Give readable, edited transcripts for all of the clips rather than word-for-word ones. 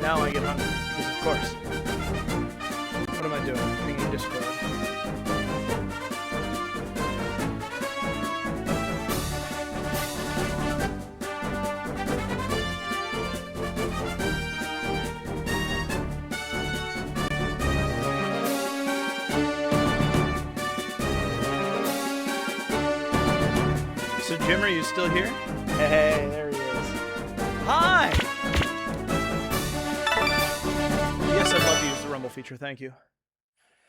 now I get hungry. Because of course. What am I doing? Pinging Discord. So Jim, are you still here? Hey, there he is. Hi! Yes, I'd love to use the Rumble feature, thank you.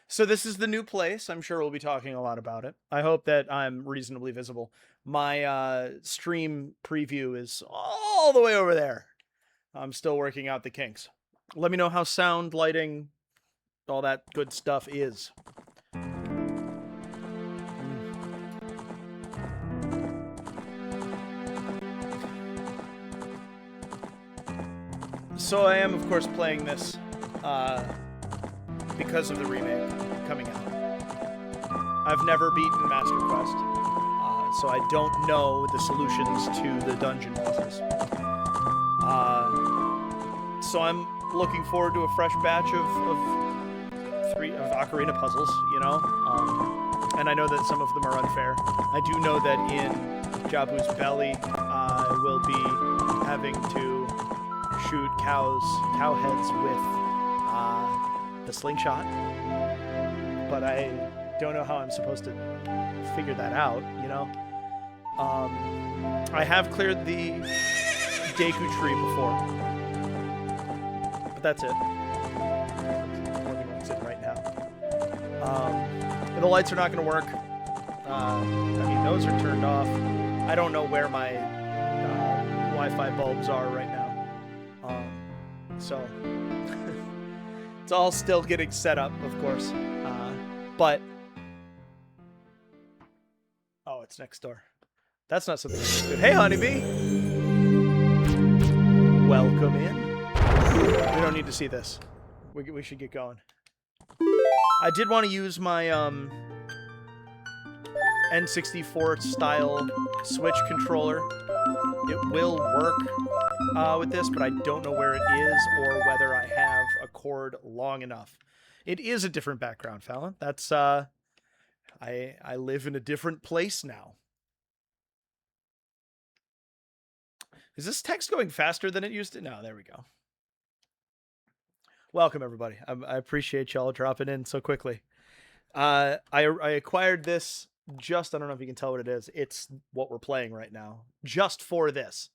So this is the new place. I'm sure we'll be talking a lot about it. I hope that I'm reasonably visible. My stream preview is all the way over there. I'm still working out the kinks. Let me know how sound, lighting, all that good stuff is. So I am, of course, playing this because of the remake coming out. I've never beaten Master Quest, so I don't know the solutions to the dungeon puzzles. So I'm looking forward to a fresh batch of Ocarina puzzles, you know? And I know that some of them are unfair. I do know that in Jabu's belly, I will be having to shoot cow heads with the slingshot, but I don't know how I'm supposed to figure that out, you know? I have cleared the Deku tree before, but that's it. Everyone's in right now. The lights are not going to work. I mean, those are turned off. I don't know where my Wi-Fi bulbs are right now. So it's all still getting set up, of course. But oh, it's next door. That's not something that's good. Hey, honeybee. Welcome in. We don't need to see this. We should get going. I did want to use my N64 style Switch controller. It will work with this, but I don't know where it is or whether I have a cord long enough. It is a different background, Fallon. That's I live in a different place now. Is this text going faster than it used to? No, there we go. Welcome, everybody. I appreciate y'all dropping in so quickly. I acquired this just, I don't know if you can tell what it is. It's what we're playing right now, just for this.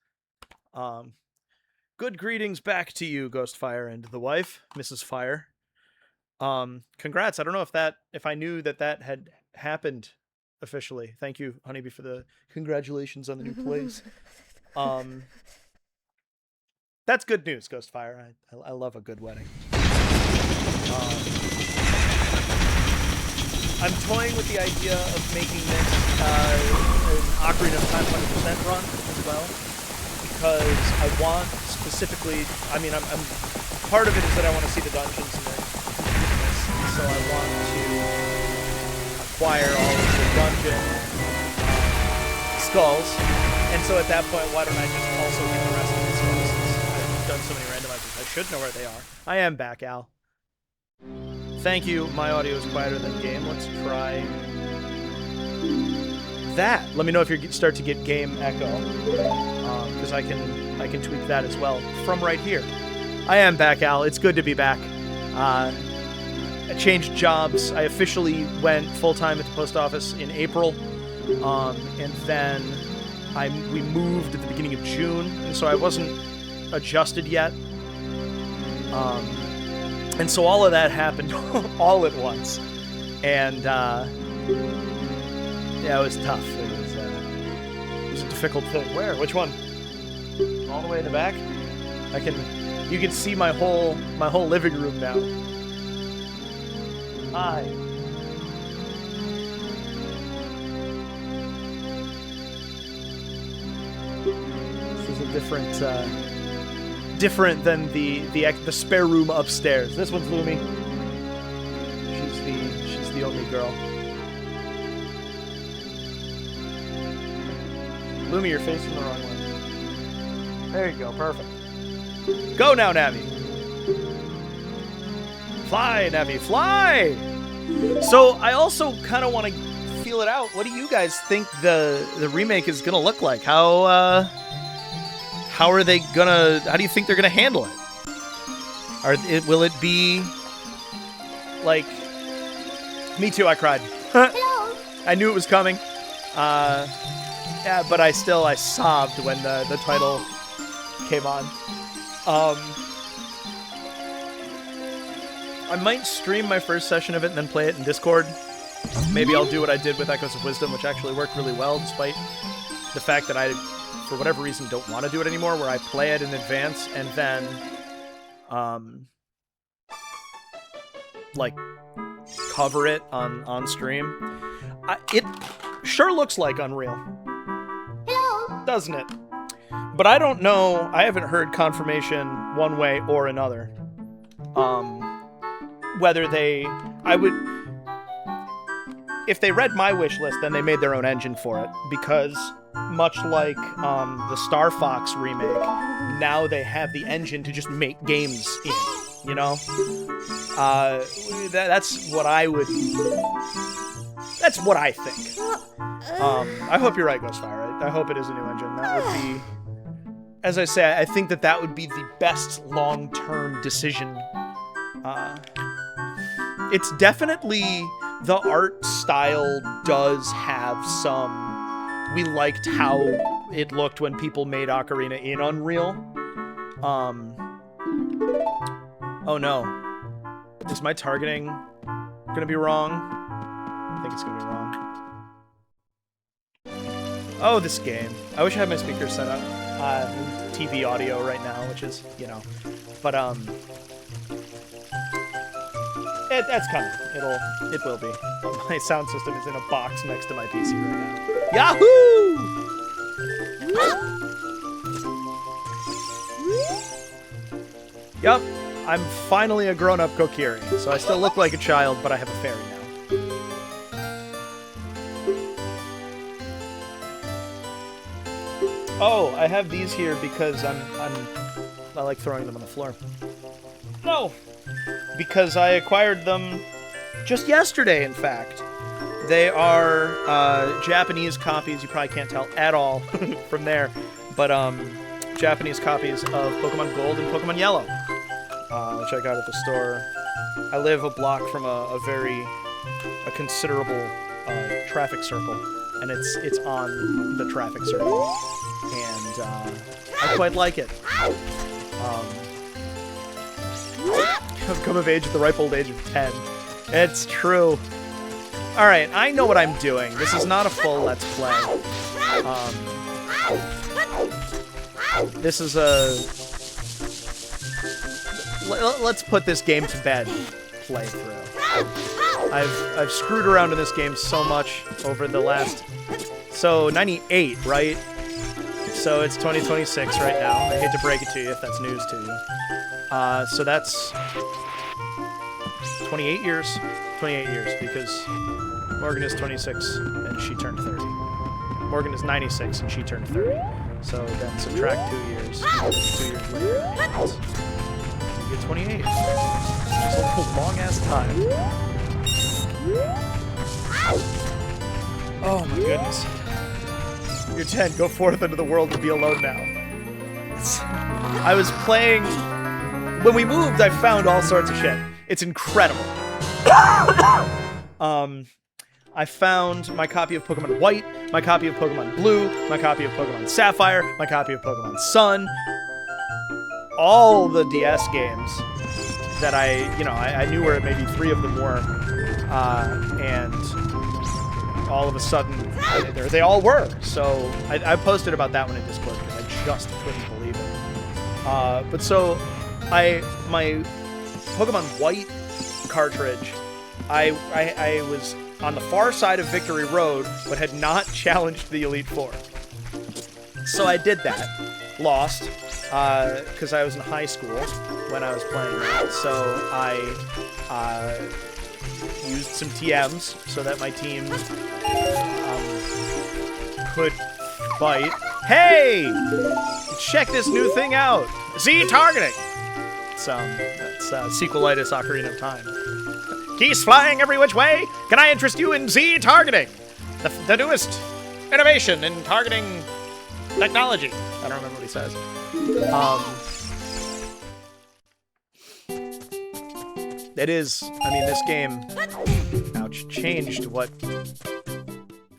Good greetings back to you, Ghostfire, and the wife, Mrs. Fire. Congrats. I don't know if I knew that had happened officially. Thank you, Honeybee, for the congratulations on the new place. That's good news, Ghostfire. I love a good wedding. I'm toying with the idea of making this an Ocarina of Time 100% run as well, because I want specifically, I mean, I'm part of it is that I want to see the dungeons in this, so I want to acquire all of the dungeon skulls, and so at that point, why don't I just also get the rest of the skulls, since I've done so many randomizers. I should know where they are. I am back, Al. Thank you. My audio is quieter than game. Let's try that. Let me know if you start to get game echo, because I can tweak that as well from right here. I am back, Al. It's good to be back. I changed jobs. I officially went full-time at the post office in April, and then we moved at the beginning of June, and so I wasn't adjusted yet. And so all of that happened all at once, and yeah, it was tough. It was a difficult thing. Where? Which one? All the way in the back? You can see my whole living room now. Hi. This is a different than the spare room upstairs. This one's Lumi. She's the only girl. Lumi, you're facing the wrong way. There you go, perfect. Go now, Navi. Fly, Navi, fly! So I also kind of want to feel it out. What do you guys think the remake is gonna look like? How are they gonna? How do you think they're gonna handle it? Will it be like? Me too. I cried. I knew it was coming. Yeah, but I sobbed when the title came on. I might stream my first session of it and then play it in Discord. Maybe I'll do what I did with Echoes of Wisdom, which actually worked really well, despite the fact that I, for whatever reason, don't want to do it anymore, where I play it in advance and then, like, cover it on stream. It sure looks like Unreal. Hello. Doesn't it? But I don't know. I haven't heard confirmation one way or another. Whether if they read my wish list, then they made their own engine for it, because much like the Star Fox remake, now they have the engine to just make games in, you know? That's what I think. I hope you're right, Ghostfire. I hope it is a new engine. That would be, as I say, I think that would be the best long-term decision. It's definitely, the art style does have some, we liked how it looked when people made Ocarina in Unreal. Oh no. Is my targeting gonna be wrong? I think it's gonna be wrong. Oh, this game. I wish I had my speakers set up. TV audio right now, which is, you know, but, that's coming. It will be. My sound system is in a box next to my PC right now. Yahoo! Yup, I'm finally a grown-up Kokiri, so I still look like a child, but I have a fairy now. Oh, I have these here because I like throwing them on the floor. No! Because I acquired them just yesterday, in fact. They are Japanese copies. You probably can't tell at all from there, but Japanese copies of Pokemon Gold and Pokemon Yellow, which I got at the store. I live a block from a considerable traffic circle, and it's on the traffic circle, and I quite like it. I've come of age at the ripe old age of 10. It's true. Alright, I know what I'm doing. This is not a full Let's Play. This is a... Let's put this game to bed playthrough. I've screwed around in this game so much over the last... So, 98, right? So it's 2026 right now. I hate to break it to you if that's news to you. So that's 28 years. 28 years, because Morgan is 26 and she turned 30. Morgan is 96 and she turned 30. So then subtract 2 years. 2 years later, and you get 28. Just a long-ass time. Oh my goodness. You're 10. Go forth into the world to be alone now. I was playing... When we moved, I found all sorts of shit. It's incredible. I found my copy of Pokemon White, my copy of Pokemon Blue, my copy of Pokemon Sapphire, my copy of Pokemon Sun. All the DS games that I knew where maybe 3 of them were. And all of a sudden, there they all were. So I posted about that one in Discord because I just couldn't believe it. But so my Pokemon White cartridge, I was on the far side of Victory Road, but had not challenged the Elite Four. So I did that. Lost, because I was in high school when I was playing that. So I used some TMs so that my team could fight. Hey! Check this new thing out! Z targeting! That's Sequelitis Ocarina of Time. Geese flying every which way. Can I interest you in Z targeting? The newest innovation in targeting technology. I don't remember what he says. It is, I mean, this game, ouch, changed what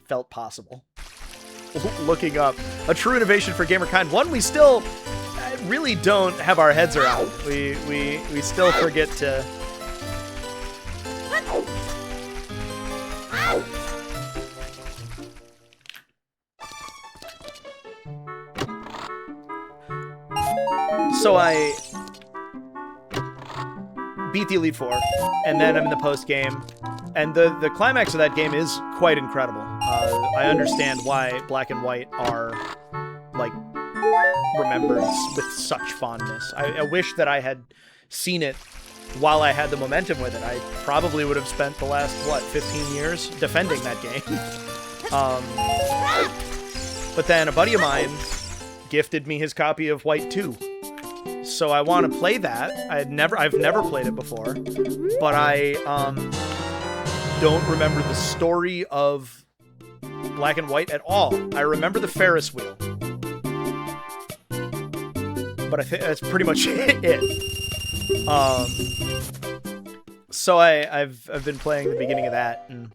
felt possible. Looking up a true innovation for gamerkind, one we still really don't have our heads around. We still forget to. So I beat the Elite Four, and then I'm in the post game, and the climax of that game is quite incredible. I understand why Black and White are like remembered with such fondness. I wish that I had seen it while I had the momentum with it. I probably would have spent the last 15 years defending that game. But then a buddy of mine gifted me his copy of White 2. So I want to play that. I've never played it before, but I don't remember the story of Black and White at all. I remember the Ferris wheel, but I think that's pretty much it. So I've been playing the beginning of that, and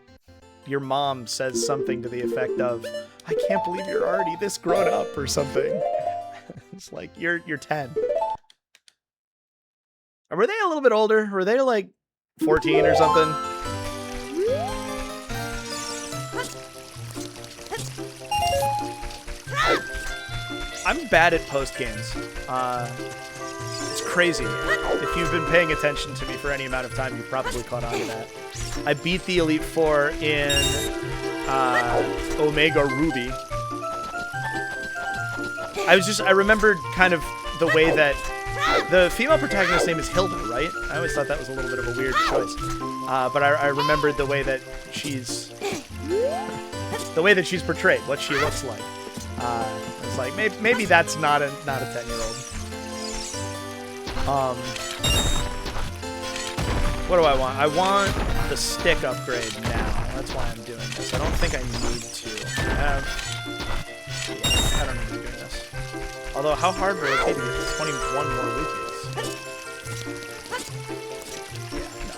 your mom says something to the effect of, "I can't believe you're already this grown up," or something. It's like you're 10. Were they a little bit older? Were they like 14 or something? I'm bad at post games. It's crazy. If you've been paying attention to me for any amount of time, you've probably caught on to that. I beat the Elite Four in Omega Ruby. I remembered kind of the way that the female protagonist's name is Hilda, right? I always thought that was a little bit of a weird choice. But I remembered the way that she's portrayed, what she looks like. It's like maybe that's not a 10-year-old. What do I want? I want the stick upgrade now. That's why I'm doing this. I don't think I need to. I don't need to be doing this. Although, how hard would it be to get 21 more Lugias? Yeah, no.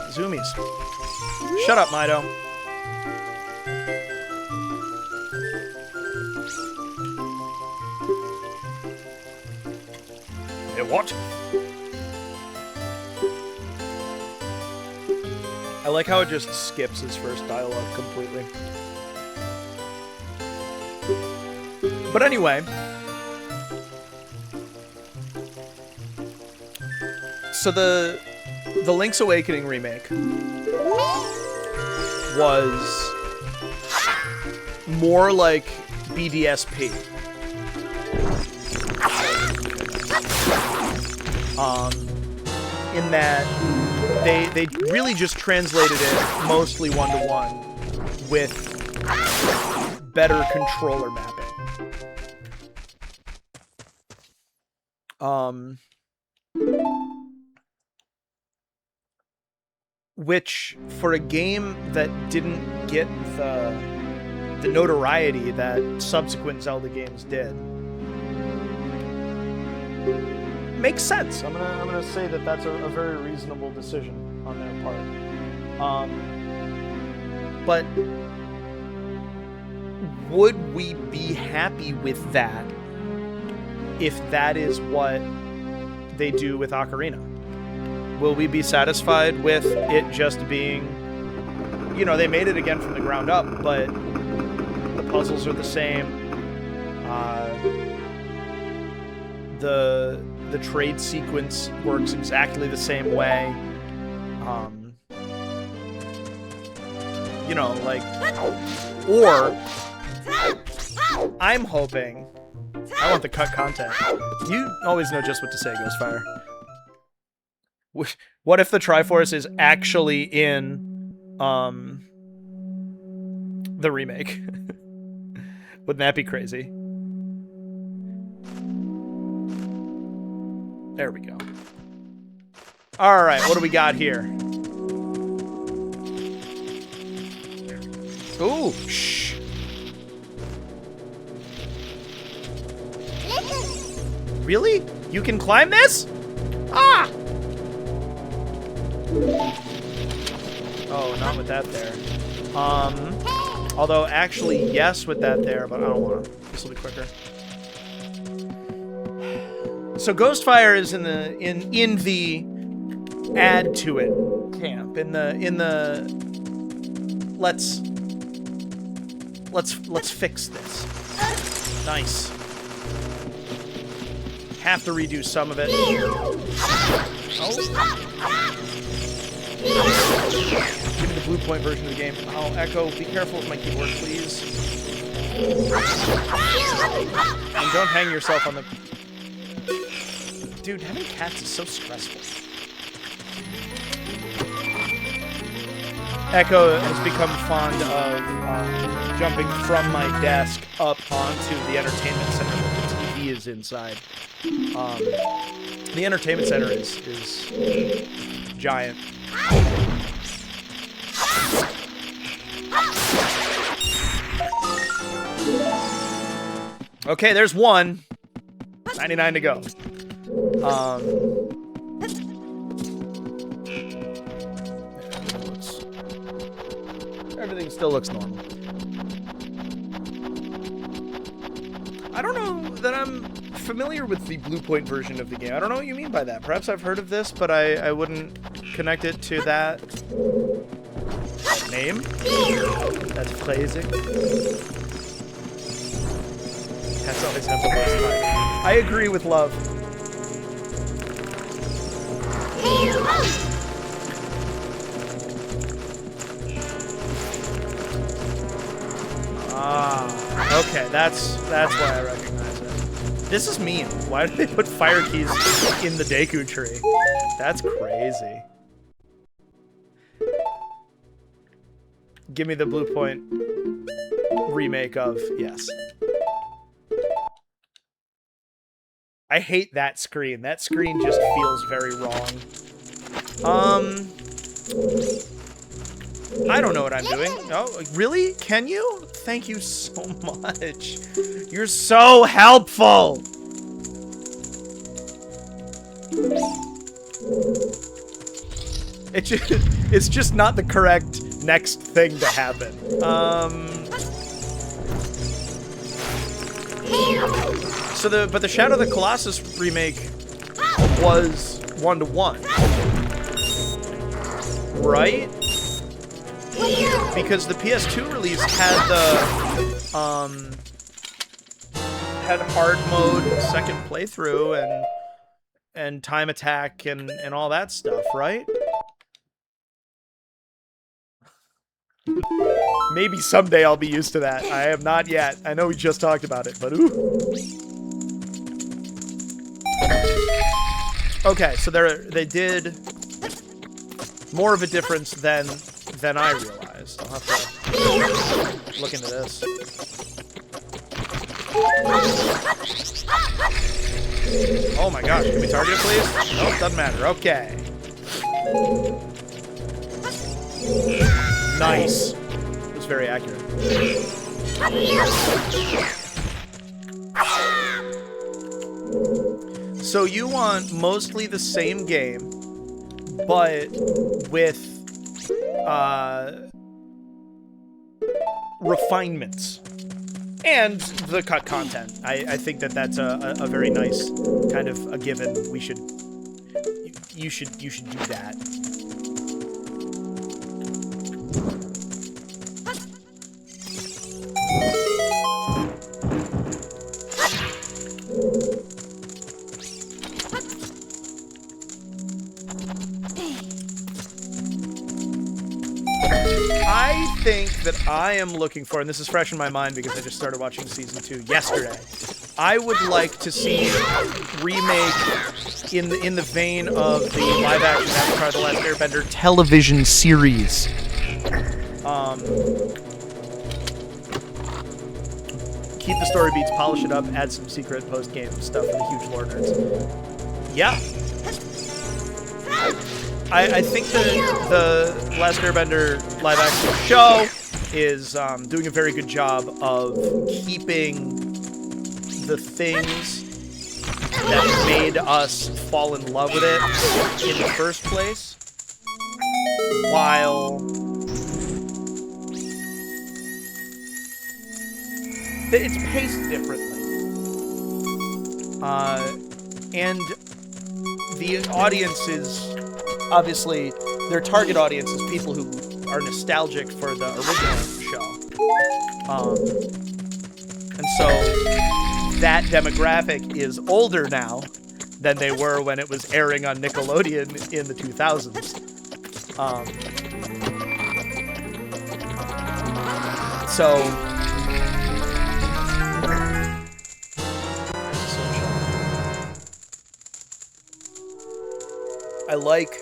Zoomies. Shut up, Mido. Hey, what? I like how it just skips his first dialogue completely. But anyway, so the Link's Awakening remake was more like BDSP. In that they really just translated it mostly one-to-one with better controller mapping. Which, for a game that didn't get the notoriety that subsequent Zelda games did, makes sense. I'm gonna say that that's a very reasonable decision on their part. But would we be happy with that if that is what they do with Ocarina? Will we be satisfied with it just being, you know, they made it again from the ground up, but the puzzles are the same. The trade sequence works exactly the same way. You know, like, or I'm hoping, I want the cut content. You always know just what to say, Ghostfire. What if the Triforce is actually in the remake? Wouldn't that be crazy? There we go. All right, what do we got here? Ooh, shh. Really? You can climb this? Ah! Oh, not with that there. Although actually, yes with that there, but I don't want to. This will be quicker. So Ghostfire is in the add to it camp. In the let's fix this. Nice. Have to redo some of it. Oh. Give me the blue point version of the game. Oh, Echo, be careful with my keyboard, please. And don't hang yourself on the... Dude, having cats is so stressful. Echo has become fond of jumping from my desk up onto the entertainment center that the TV is inside. The entertainment center is giant. Okay, there's one. 99 to go. Everything still looks normal. I don't know that I'm familiar with the Blue Point version of the game. I don't know what you mean by that. Perhaps I've heard of this, but I wouldn't connect it to that name. That's crazy. Cats always have the worst time. I agree with love. Ah, okay, that's why I recognize it. This is mean. Why did they put fire keys in the Deku tree? That's crazy. Give me the Blue Point remake of yes. I hate that screen. That screen just feels very wrong. I don't know what I'm doing. Oh, really? Can you? Thank you so much. You're so helpful. It's just not the correct next thing to happen. But the Shadow of the Colossus remake was 1-to-1, right? Because the PS2 release had the had hard mode, second playthrough, and time attack and all that stuff, right? Maybe someday I'll be used to that. I am not yet. I know we just talked about it, but ooh. Okay, so they did more of a difference than I realized. I'll have to look into this. Oh my gosh, can we target it, please? Nope, doesn't matter. Okay. Nice. It was very accurate. So you want mostly the same game, but with refinements and the cut content. I think that's a very nice kind of a given. You should do that. I think that I am looking for, and this is fresh in my mind because I just started watching season 2 yesterday. I would like to see remake in the vein of the live-action Avatar: The Last Airbender television series. keep the story beats, polish it up, add some secret post-game stuff for the huge lore nerds. Yeah. I think the Last Airbender live-action show is doing a very good job of keeping the things that made us fall in love with it in the first place, while it's paced differently. And the audience is, obviously, their target audience is people who are nostalgic for the original show. And so that demographic is older now than they were when it was airing on Nickelodeon in the 2000s. I like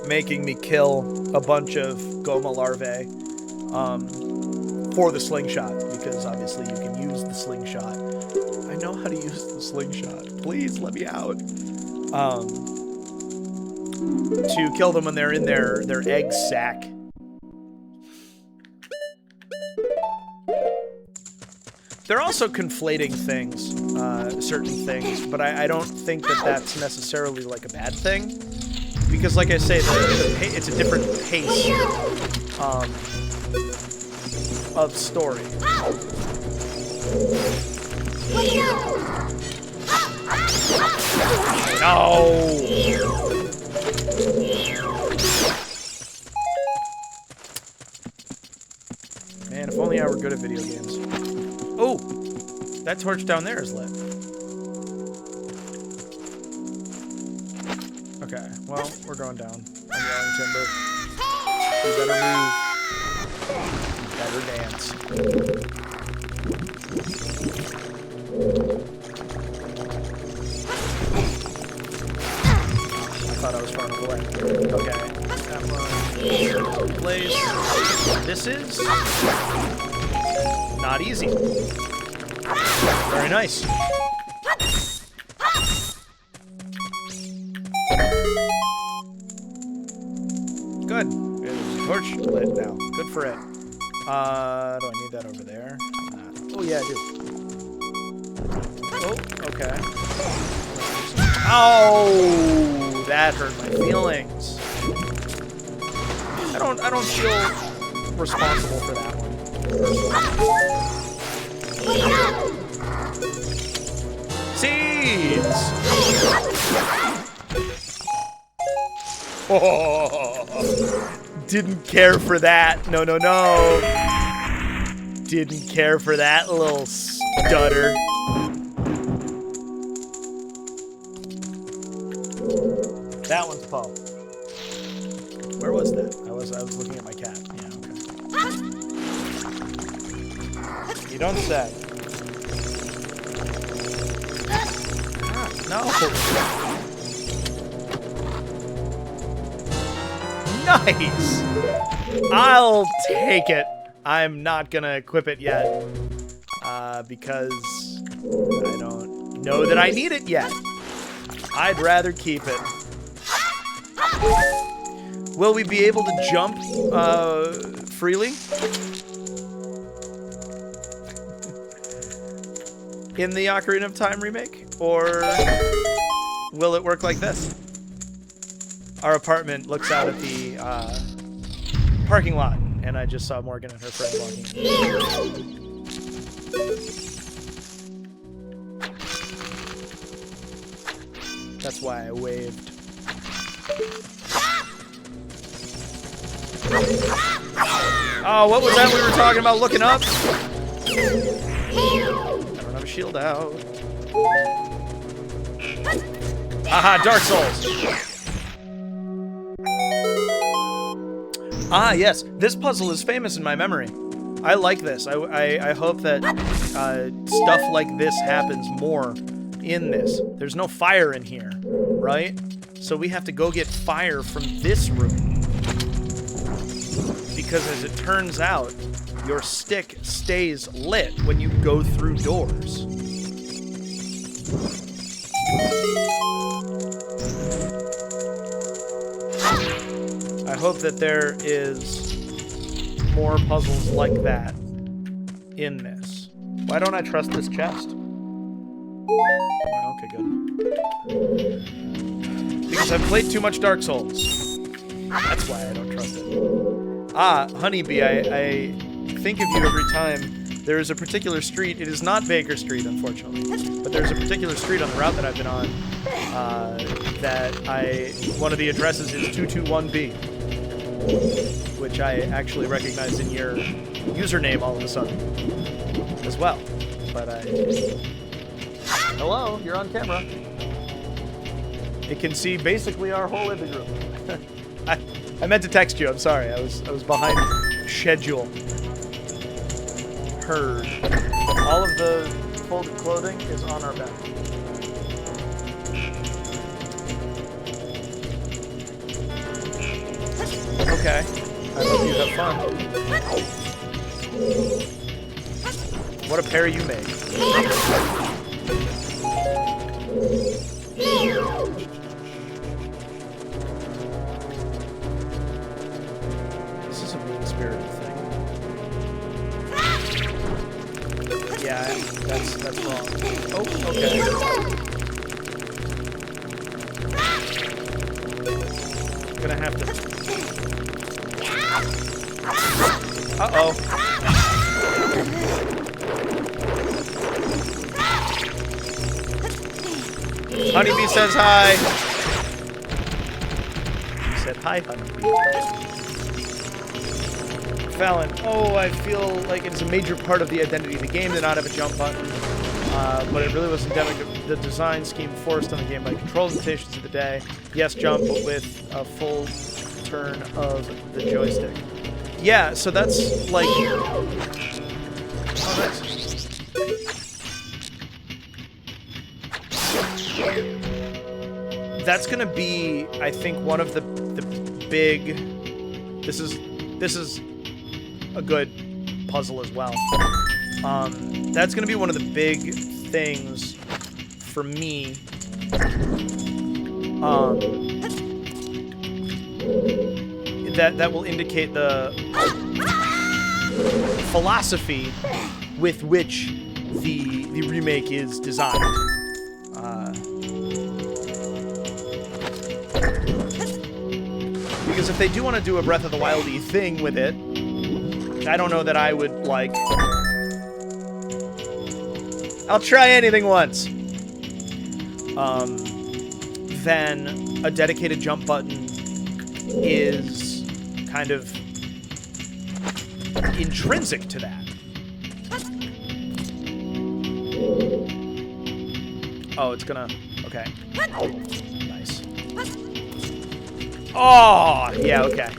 making me kill a bunch of Goma larvae for the slingshot, because obviously you can use the slingshot. I know how to use the slingshot. Please let me out. To kill them when they're in their egg sac. They're also conflating things, certain things, but I don't think that that's necessarily like a bad thing, because, like I say, it's a different pace of story. No! Man, if only I were good at video games. Oh! That torch down there is lit. Okay, well, we're going down. I'm yelling timber. You better move. You better dance. I thought I was far enough away. Okay. That one. Place. This is not easy. Very nice. Good. There's a torch lit now. Good for it. Do I need that over there? Oh, yeah, I do. Oh, okay. Oh, that hurt my feelings. I don't feel responsible for that one. Seeds! Oh, didn't care for that. No, no, no. Didn't care for that little stutter. That one's Paul. Where was that? I was looking at my cat. Yeah, okay. You don't say. No. Nice. I'll take it. I'm not gonna equip it yet, because I don't know that I need it yet. I'd rather keep it. Will we be able to jump freely in the Ocarina of Time remake? Or will it work like this? Our apartment looks out at the parking lot, and I just saw Morgan and her friend walking. That's why I waved. Oh, what was that we were talking about looking up? I don't have a shield out. Aha, Dark Souls. Ah, yes. This puzzle is famous in my memory. I like this. I hope that stuff like this happens more in this. There's no fire in here, right? So we have to go get fire from this room. Because as it turns out, your stick stays lit when you go through doors. I hope that there is more puzzles like that in this. Why don't I trust this chest? Okay, good. Because I've played too much Dark Souls. That's why I don't trust it. Ah, Honeybee, I think of you every time. There is a particular street. It is not Baker Street, unfortunately. But there's a particular street on the route that I've been on one of the addresses is 221B. Which I actually recognize in your username all of a sudden as well. But hello, you're on camera. It can see basically our whole living room. I meant to text you. I'm sorry. I was behind schedule. Heard. All of the folded clothing is on our bed. Okay. I hope you have fun. What a pair you make. This is a mean-spirited thing. Yeah, that's wrong. Oh, okay. I'm gonna have to... Uh-oh. Honeybee says hi. He said hi, Honeybee. Fallon, oh, I feel like it's a major part of the identity of the game to not have a jump button. But it really was endemic of the design scheme forced on the game by control limitations of the day. Yes, jump, but with a full turn of the joystick. Yeah, so that's like... Oh, nice. That's gonna be, I think, one of the big... This is a good puzzle as well. That's gonna be one of the big things for me. That will indicate the philosophy with which the remake is designed. Because if they do want to do a Breath of the Wild-y thing with it, I don't know that I would like. I'll try anything once. Then a dedicated jump button is kind of intrinsic to that. Oh, it's gonna... Okay. Nice. Oh! Yeah, okay.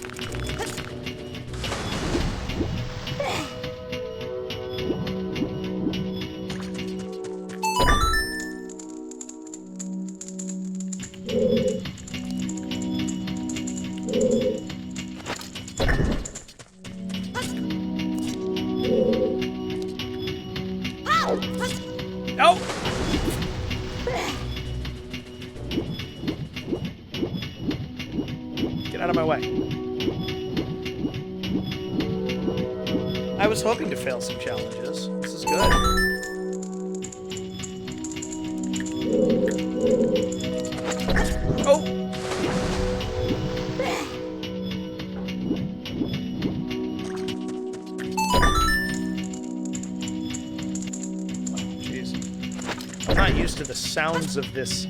No! Get out of my way. I was hoping to fail some challenges. This is good. Oh! I'm not used to the sounds of this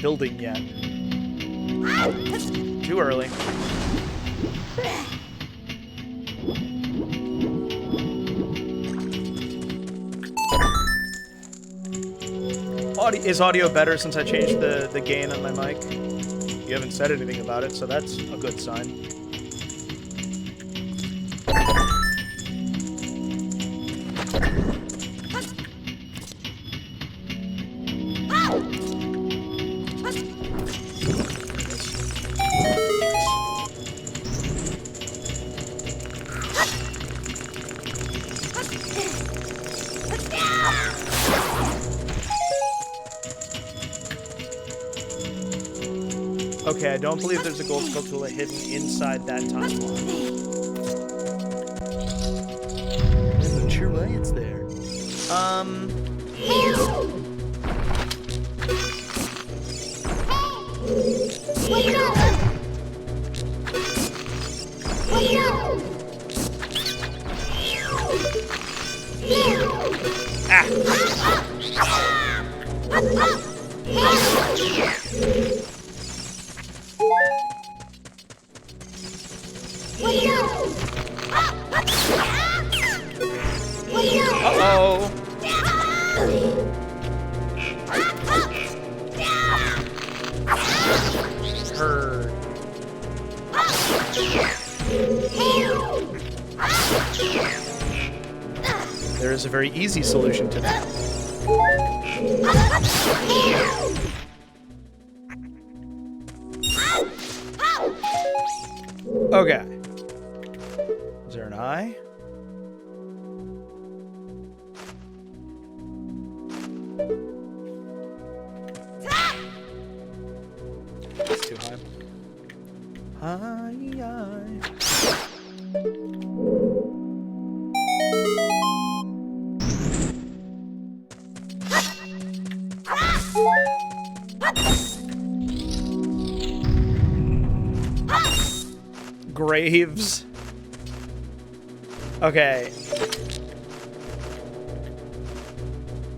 building yet. Too early. Is audio better since I changed the gain on my mic? You haven't said anything about it, so that's a good sign. Okay, I don't believe there's a gold Skulltula hidden inside that time block. I'm not sure why it's there. Uh-oh. Heard. There is a very easy solution to that. Okay. Is there an eye? It's too high. Graves. Okay.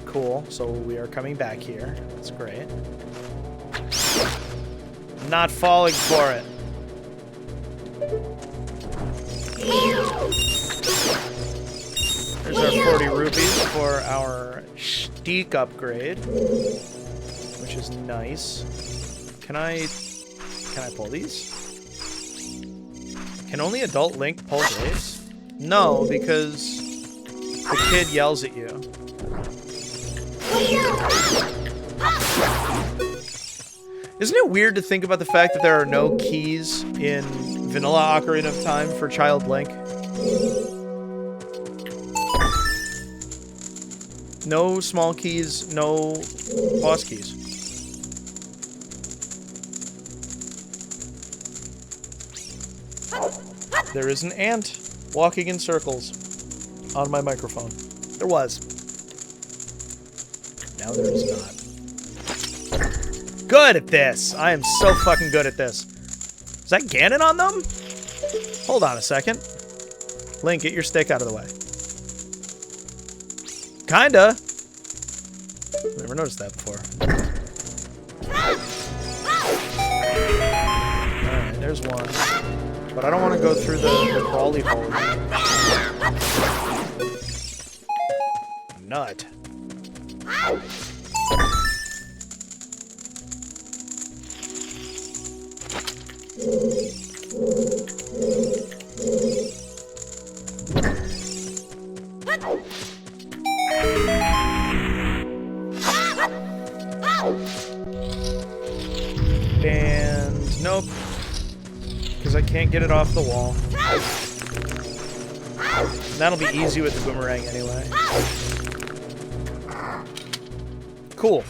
Cool. So we are coming back here. That's great. Not falling for it. There's our 40 rupees for our Steak upgrade, which is nice. Can I pull these? Can only adult Link pull Graves? No, because the kid yells at you. Isn't it weird to think about the fact that there are no keys in Vanilla Ocarina of Time for Child Link? No small keys, no boss keys. There is an ant walking in circles on my microphone. There was. Now there is not. Good at this! I am so fucking good at this. Is that Ganon on them? Hold on a second. Link, get your stick out of the way. Kinda. Never noticed that before. Alright, there's one. But I don't want to go through the crawly hole again. Nut. And nope, because I can't get it off the wall. And that'll be easy with the boomerang anyway. Cool.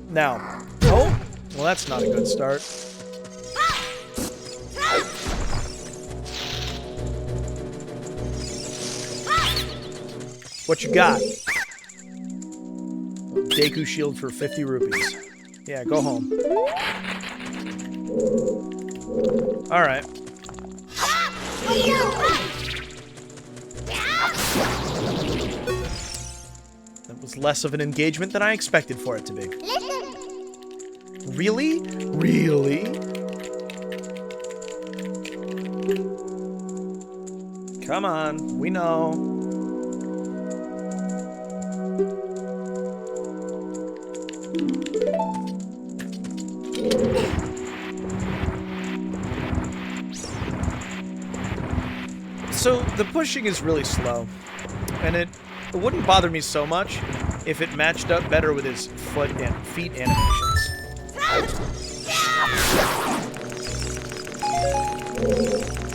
Now, oh, well that's not a good start. What you got? Deku shield for 50 rupees. Yeah, go home. Alright. That was less of an engagement than I expected for it to be. Really? Really? Come on, we know. So the pushing is really slow, and it wouldn't bother me so much if it matched up better with his foot and feet animations.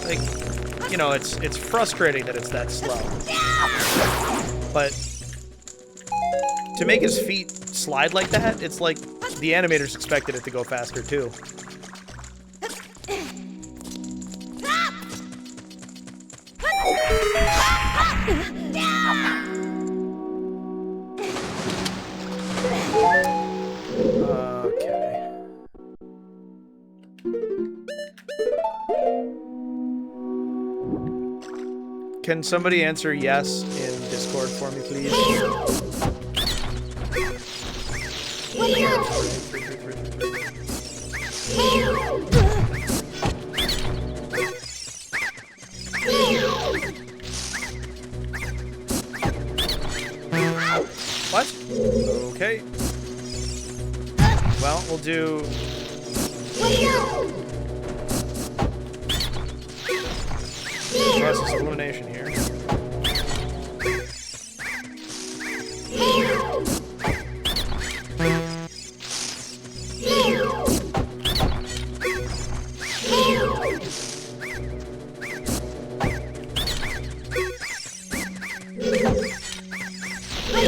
Like, you know, it's frustrating that it's that slow. But to make his feet slide like that, it's like the animators expected it to go faster too. Okay. Can somebody answer yes in Discord for me, please? What? Okay. Well, we'll do... process of elimination here.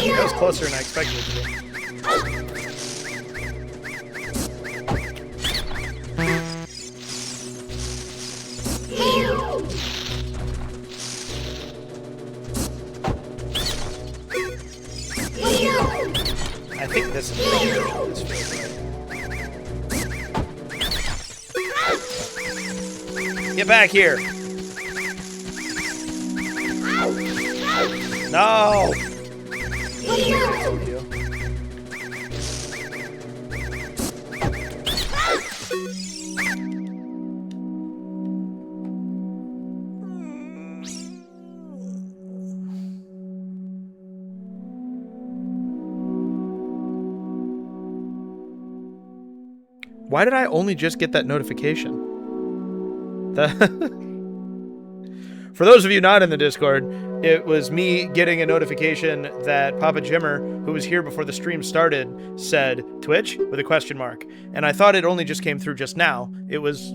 That was closer than I expected it to be. I think this is Get back here! No! Why did I only just get that notification? For those of you not in the Discord, it was me getting a notification that Papa Jimmer, who was here before the stream started, said Twitch with a question mark. And I thought it only just came through just now. It was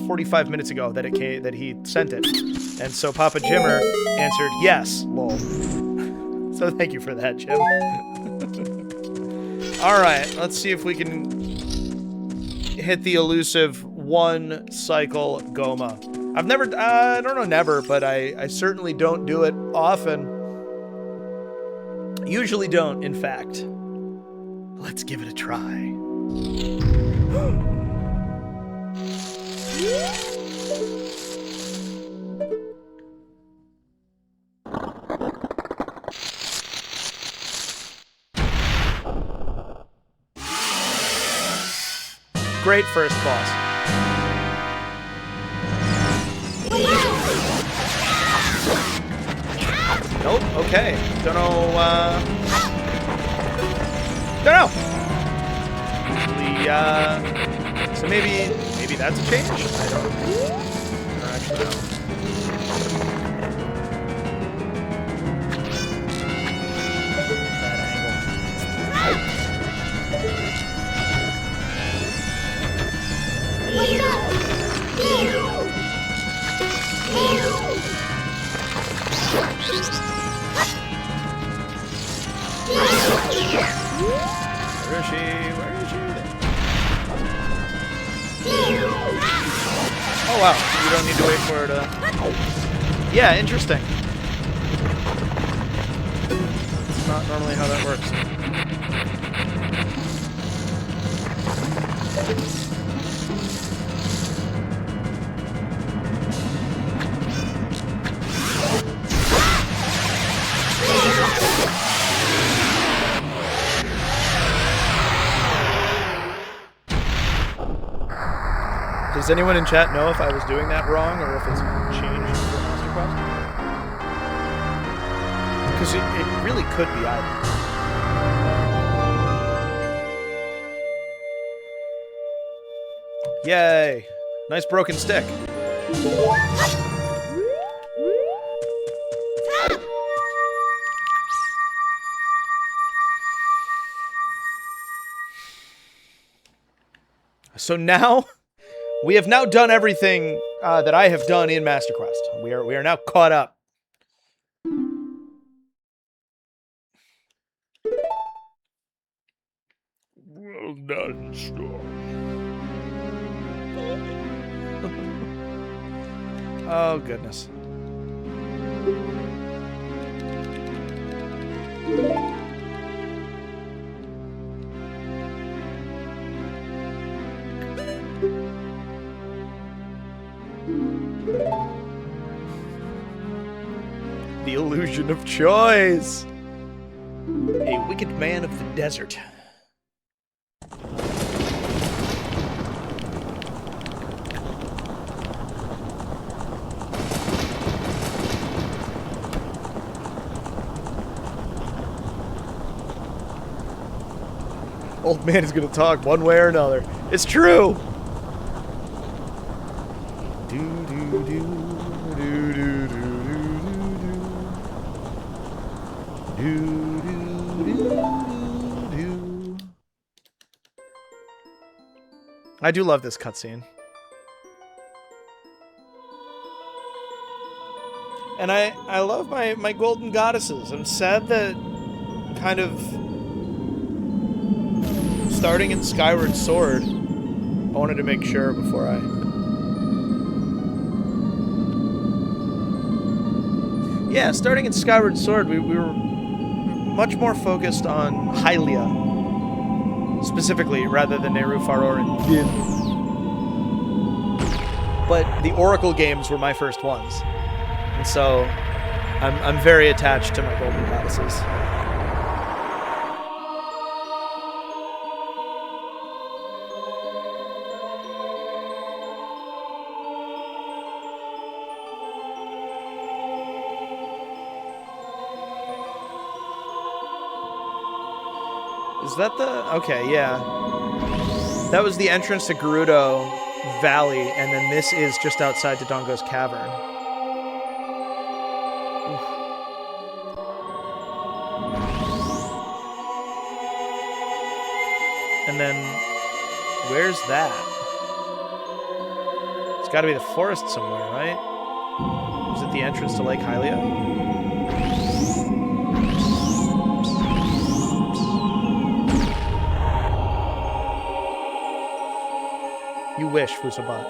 45 minutes ago that he sent it. And so Papa Jimmer answered yes, lol. So thank you for that, Jim. All right, let's see if we can hit the elusive one cycle Goma. I've never, I don't know never, but I certainly don't do it often. Usually don't, in fact. Let's give it a try. Great first boss. Nope, okay. Don't know, don't know. So maybe that's a change? I don't actually know. Where is she? Where is she? Oh wow, you don't need to wait for her to... Yeah, interesting. That's not normally how that works. Does anyone in chat know if I was doing that wrong or if it's changed for Monster Quest? Because it really could be either. Yay! Nice broken stick. So now... We have now done everything that I have done in Master Quest. We are now caught up. Well done, Storm. Oh, goodness. The illusion of choice. A wicked man of the desert. Old man is gonna talk one way or another. It's true. Do do do do do do do do do. I do love this cutscene, and I love my golden goddesses. I'm sad that kind of. Starting in Skyward Sword, I wanted to make sure before I... Yeah, starting in Skyward Sword, we were much more focused on Hylia, specifically, rather than Nerufaror and Din. But the Oracle games were my first ones, and so I'm very attached to my golden goddesses. Is that the... Okay, yeah. That was the entrance to Gerudo Valley, and then this is just outside Dodongo's Cavern. Oof. And then... Where's that? It's gotta be the forest somewhere, right? Is it the entrance to Lake Hylia? You wish, Fusabat.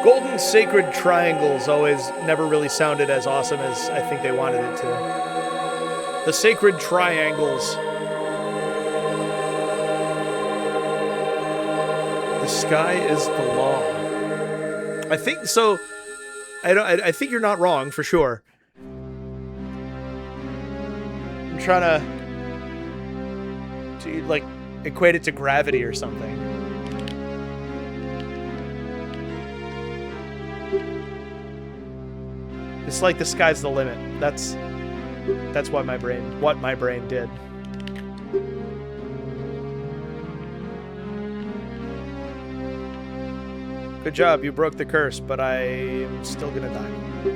Golden Sacred Triangles always never really sounded as awesome as I think they wanted it to. The Sacred Triangles. The sky is the law. I think so. I think you're not wrong for sure. I'm trying to like equate it to gravity or something. It's like the sky's the limit. That's what my brain did. Good job, you broke the curse, but I'm still gonna die. Do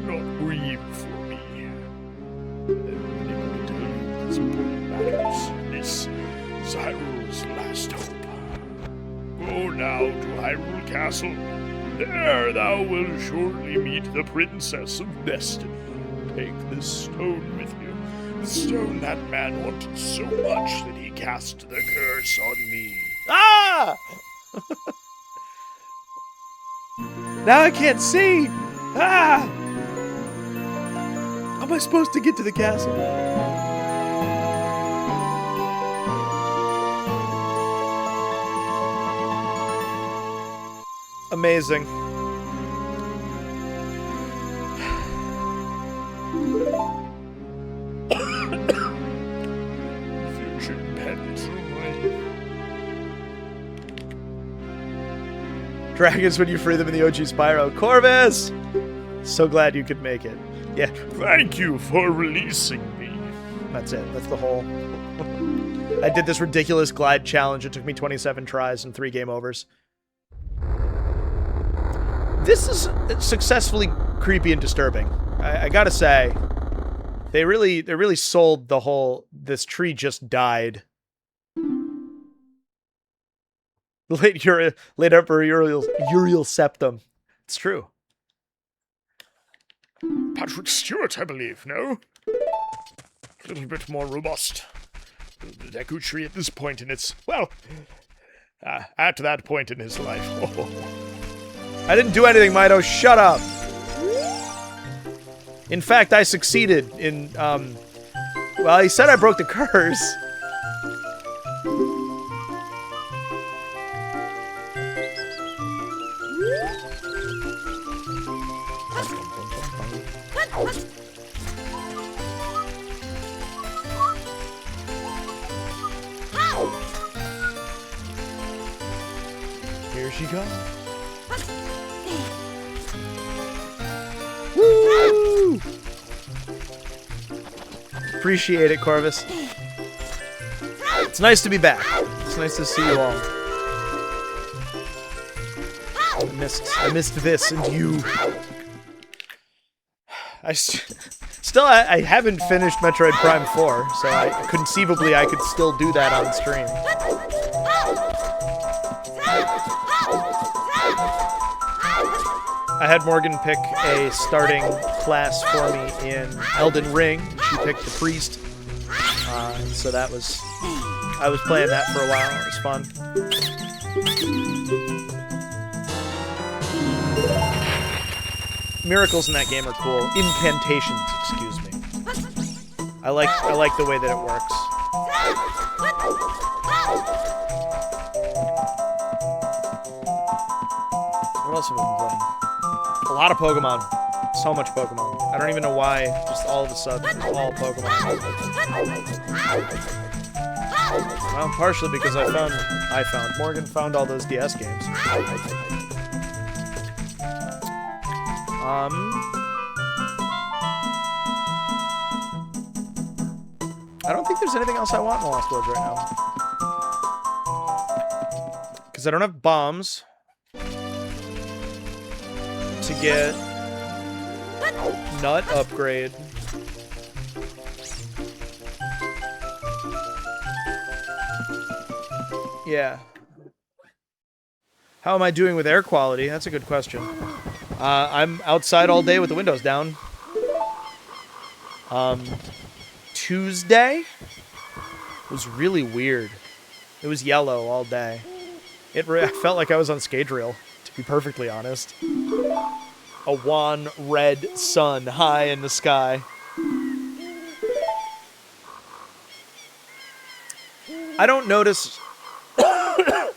not grieve for me. Let me tell you these important matters. This is Hyrule's last hope. Go now to Hyrule Castle. There thou wilt shortly meet the Princess of Destiny. Take this stone with you. The stone that man wanted so much that he cast the curse on me. Ah! Now I can't see! Ah! How am I supposed to get to the castle? Amazing. Future depends away. Dragons when you free them in the OG Spyro. Corvus! So glad you could make it. Yeah, Thank you for releasing me. that's it. That's the whole... I did this ridiculous glide challenge. It took me 27 tries and 3 game overs. This is successfully creepy and disturbing. I gotta say. They really sold the whole, this tree just died. Late Emperor Uriel Septim. It's true. Patrick Stewart, I believe, no? A little bit more robust. The Deku tree at this point in its, well, at that point in his life. I didn't do anything, Mido. Shut up. In fact, I succeeded in, well, he said I broke the curse. Here she comes. Woo! Appreciate it, Corvus. It's nice to be back. It's nice to see you all. I missed this and you. I haven't finished Metroid Prime 4, so conceivably I could still do that on stream. I had Morgan pick a starting class for me in Elden Ring. She picked the priest. So that was... I was playing that for a while. It was fun. Miracles in that game are cool. Incantations, excuse me. I like the way that it works. What else have we been playing? A lot of Pokemon. So much Pokemon. I don't even know why, just all of a sudden, all Pokemon. Well, partially because Morgan found all those DS games. I don't think there's anything else I want in the Lost Worlds right now. Because I don't have bombs to get nut upgrade. Yeah. How am I doing with air quality? That's a good question. I'm outside all day with the windows down. Tuesday was really weird. It was yellow all day. I felt like I was on Scadrial, to be perfectly honest. A wan red sun high in the sky. I don't notice that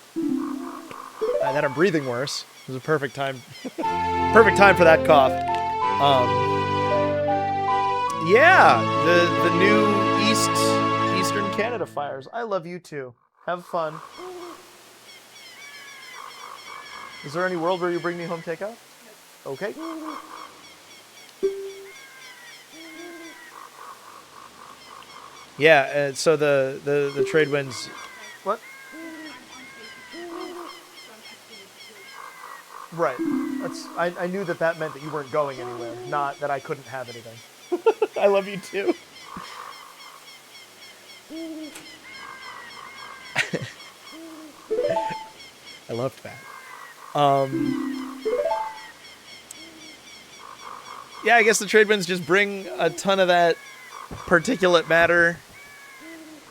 I'm breathing worse. It was a perfect time. Perfect time for that cough. Yeah, the new Eastern Canada fires. I love you too. Have fun. Is there any world where you bring me home takeout? Okay. Yeah, so the trade winds. What? Right. I knew that meant that you weren't going anywhere, not that I couldn't have anything. I love you too. I loved that. Yeah, I guess the trade winds just bring a ton of that particulate matter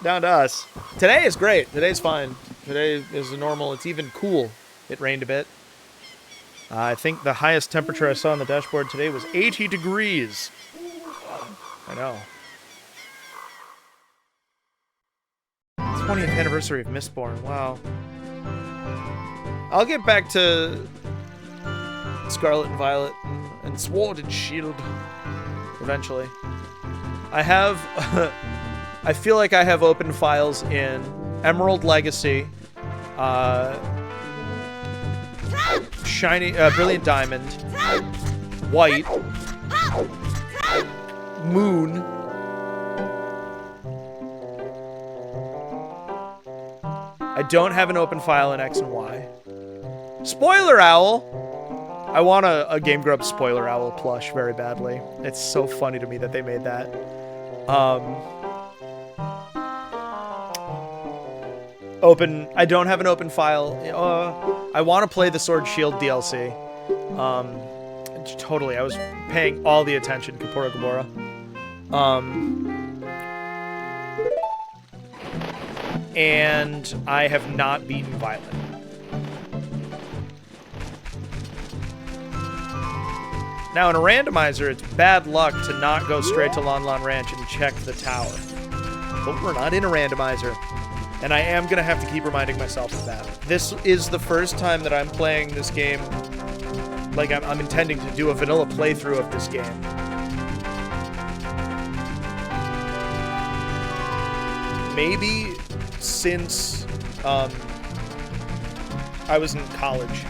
down to us. Today is great. Today's fine. Today is normal. It's even cool. It rained a bit. I think the highest temperature I saw on the dashboard today was 80 degrees. I know. 20th anniversary of Mistborn. Wow. I'll get back to Scarlet and Violet and Sword and Shield eventually. I have... I feel like I have open files in Emerald Legacy, Shiny, Brilliant Diamond, White, Moon, I don't have an open file in X and Y. Spoiler Owl! I want a Game Grumps Spoiler Owl plush very badly. It's so funny to me that they made that. I don't have an open file. I want to play the Sword Shield DLC. Totally, I was paying all the attention to Kapora Gabora. And I have not beaten Violet. Now, in a randomizer, it's bad luck to not go straight to Lon Lon Ranch and check the tower. But we're not in a randomizer. And I am going to have to keep reminding myself of that. This is the first time that I'm playing this game. Like, I'm intending to do a vanilla playthrough of this game. Maybe since I was in college.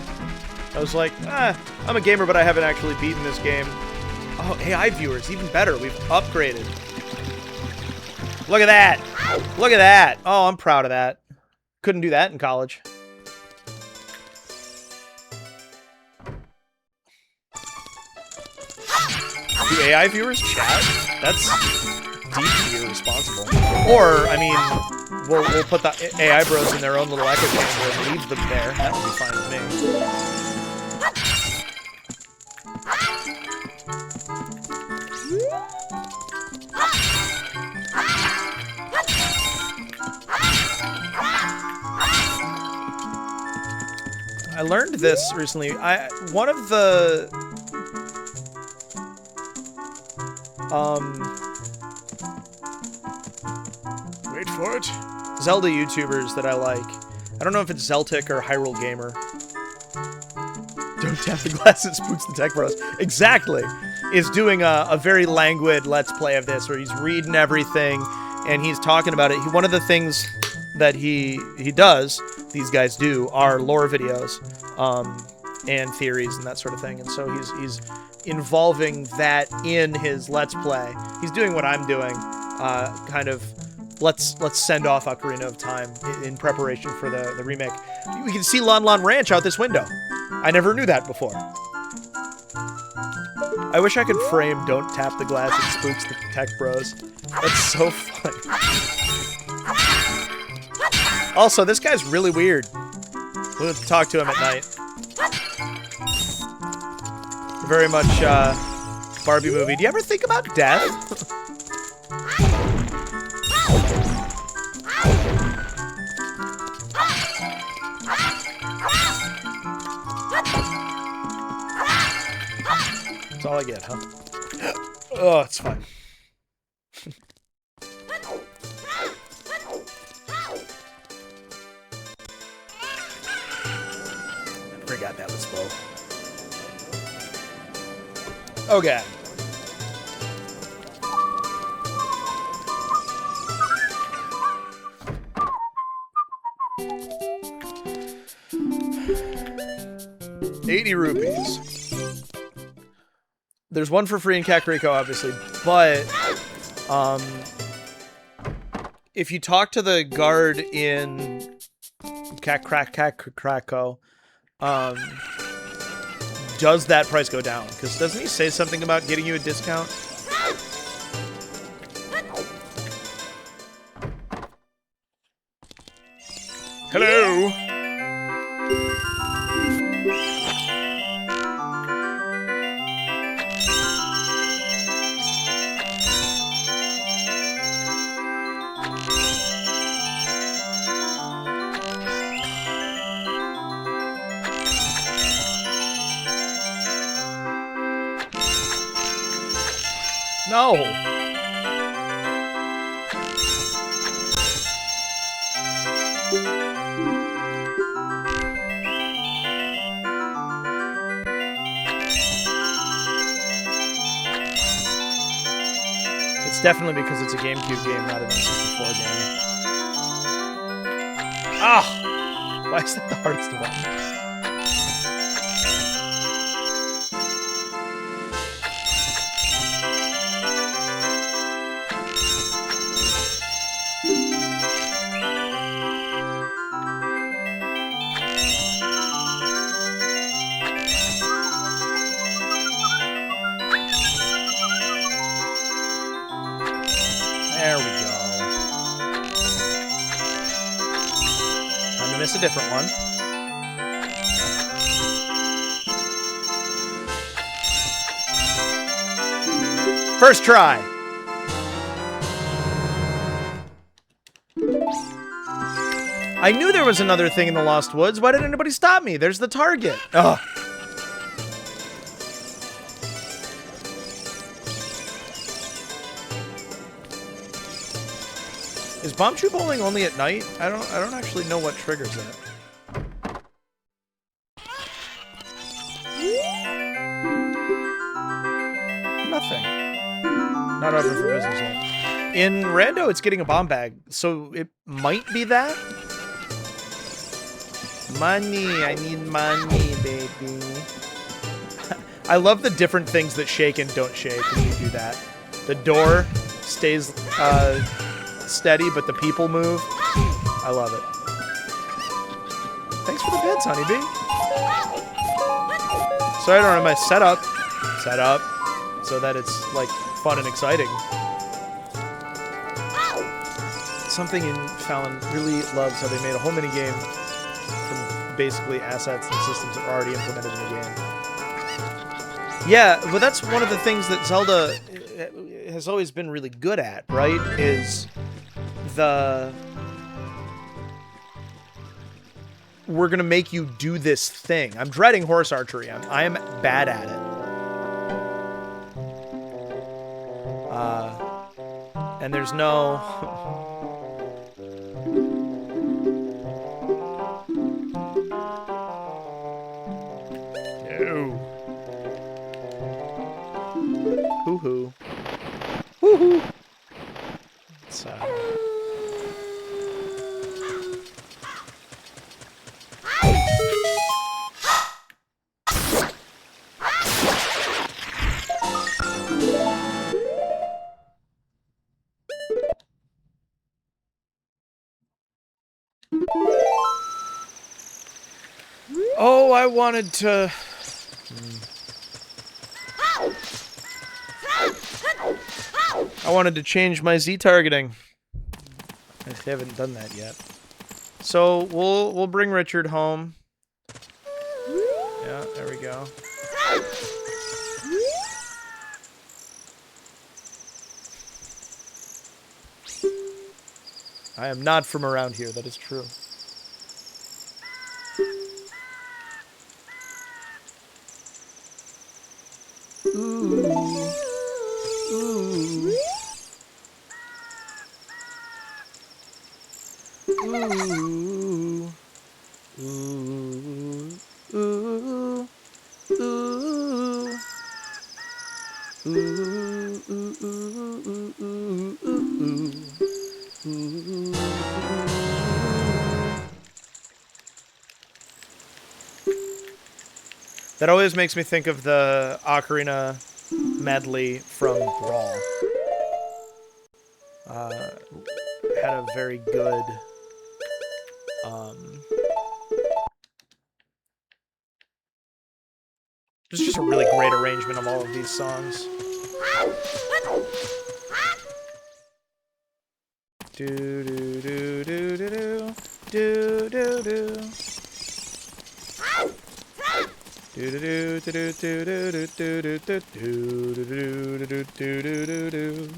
I was like, I'm a gamer, but I haven't actually beaten this game. Oh, AI viewers, even better. We've upgraded. Look at that. Look at that. Oh, I'm proud of that. Couldn't do that in college. Do AI viewers chat? That's deeply irresponsible. Or, I mean, we'll put the AI bros in their own little echo chamber and leave them there. That would be fine with me. I learned this recently. One of the Wait for it. Zelda YouTubers that I like. I don't know if it's Zeltic or Hyrule Gamer. Don't tap the glass, it spooks the tech bros. Exactly. Is doing a very languid Let's Play of this, where he's reading everything and he's talking about it. One of the things that he does, these guys do, are lore videos and theories and that sort of thing. And so he's involving that in his Let's Play. He's doing what I'm doing, kind of let's send off Ocarina of Time in preparation for the remake. We can see Lon Lon Ranch out this window. I never knew that before. I wish I could frame Don't Tap the Glass, it spooks the tech bros. That's so funny. Also, this guy's really weird. We'll have to talk to him at night. Very much Barbie movie. Do you ever think about death? That's all I get, huh? Oh, it's fine. Forgot that was slow. Okay. $80. There's one for free in Kakariko, obviously, but if you talk to the guard in Kakariko, does that price go down? Because doesn't he say something about getting you a discount? Hello. No. It's definitely because it's a GameCube game, not an N64 game. Ah! Why is that the hardest one? guess a different one. First try. I knew there was another thing in the Lost Woods. Why didn't anybody stop me? There's the target. Ugh. Is Bombchu bowling only at night? I don't actually know what triggers it. Nothing. Not open for business yet. In Rando, it's getting a bomb bag, so it might be that. Money, I need money, baby. I love the different things that shake and don't shake when you do that. The door stays steady, but the people move. I love it. Thanks for the bits, honeybee. So I don't know my setup, so that it's like fun and exciting. Something in Fallon really loves how they made a whole mini game from basically assets and systems that were already implemented in the game. Yeah, but that's one of the things that Zelda has always been really good at, right? Is we're gonna make you do this thing. I'm dreading horse archery. I am bad at it. And there's no... No. Hoo-hoo. Hoo-hoo. It's, oh, I wanted to... I wanted to change my Z targeting. I haven't done that yet. So we'll bring Richard home. Yeah, there we go. I am not from around here, that is true. Ooh. Ooh. Ooh. Ooh. Ooh. Ooh. That always makes me think of the Ocarina medley from Brawl. Had a very good there's just a really great arrangement of all of these songs. Do do do do do do do do do. Do do do do do do do do do do do do do do.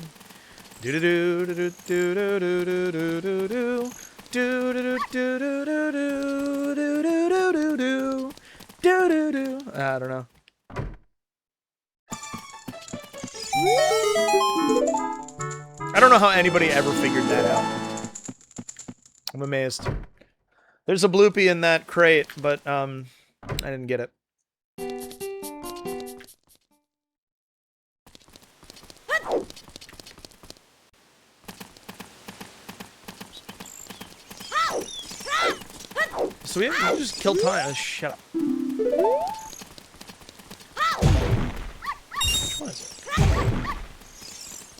Do do do do do do do do do do do. Do do do do do do do do do do do do do. I don't know. I don't know how anybody ever figured that out. I'm amazed. There's a bloopy in that crate, but I didn't get it. So we have to just kill time. Shut up. Which one is it?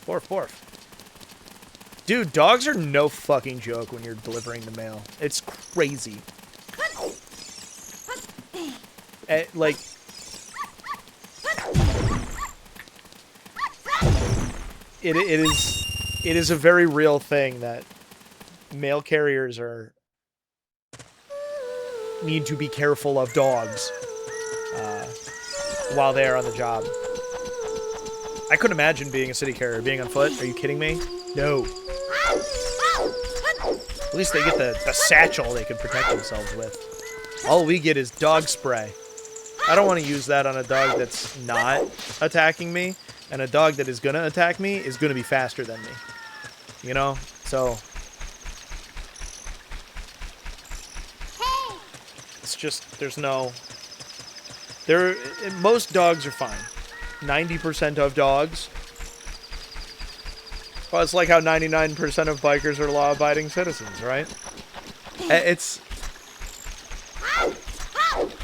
Borf. Dude, dogs are no fucking joke when you're delivering the mail. It's crazy. Like... It is a very real thing that mail carriers are need to be careful of dogs while they are on the job. I couldn't imagine being a city carrier, being on foot. Are you kidding me? No. At least they get the satchel they can protect themselves with. All we get is dog spray. I don't want to use that on a dog that's not attacking me, and a dog that is going to attack me is going to be faster than me. You know? So... it's just, there's no... most dogs are fine. 90% of dogs. Well, it's like how 99% of bikers are law-abiding citizens, right? It's...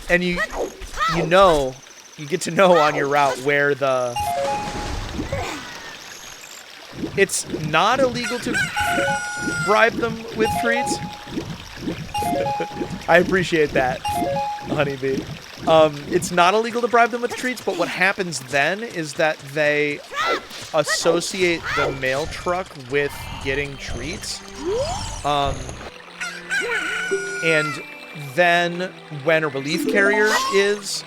and you get to know on your route where the... it's not illegal to bribe them with treats. I appreciate that, Honeybee. It's not illegal to bribe them with treats, but what happens then is that they associate the mail truck with getting treats. And then when a relief carrier is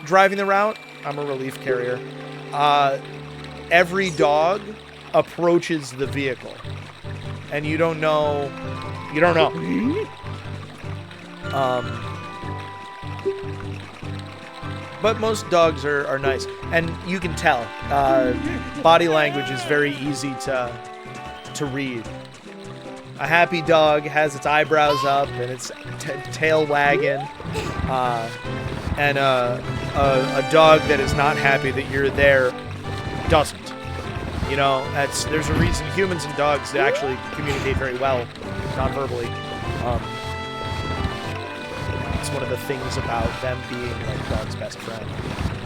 driving the route, I'm a relief carrier, every dog approaches the vehicle. And you don't know. But most dogs are nice. And you can tell. Body language is very easy to read. A happy dog has its eyebrows up and its tail wagging. And a dog that is not happy that you're there doesn't. You know, there's a reason humans and dogs actually communicate very well, non-verbally. It's one of the things about them being like dog's best friend,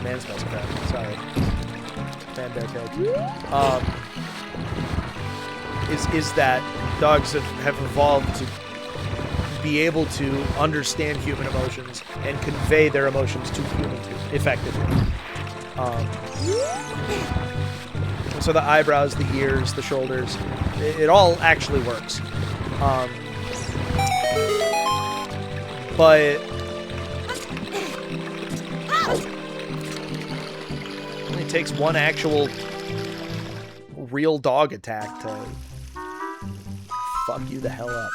man's best friend. Sorry, man bear code. Is that dogs have evolved to be able to understand human emotions and convey their emotions to humans effectively. So the eyebrows, the ears, the shoulders, it all actually works. But it only takes one actual real dog attack to fuck you the hell up.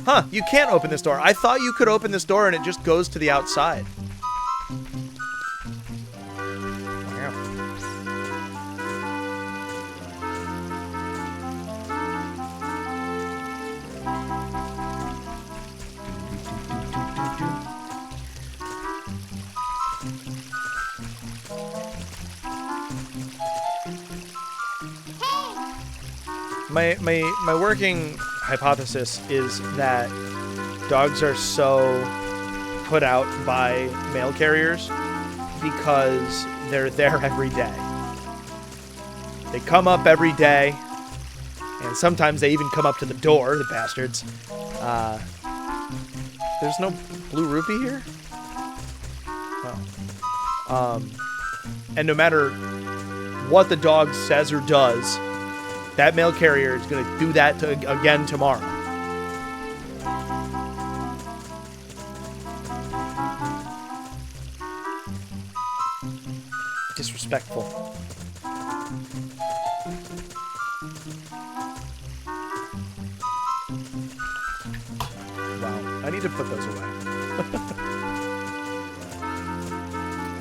Huh, you can't open this door. I thought you could open this door and it just goes to the outside. My working hypothesis is that dogs are so put out by mail carriers because they're there every day. They come up every day, and sometimes they even come up to the door, the bastards. There's no blue rupee here? Oh. And no matter what the dog says or does, that mail carrier is going to do that again tomorrow. Disrespectful. Wow, I need to put those away.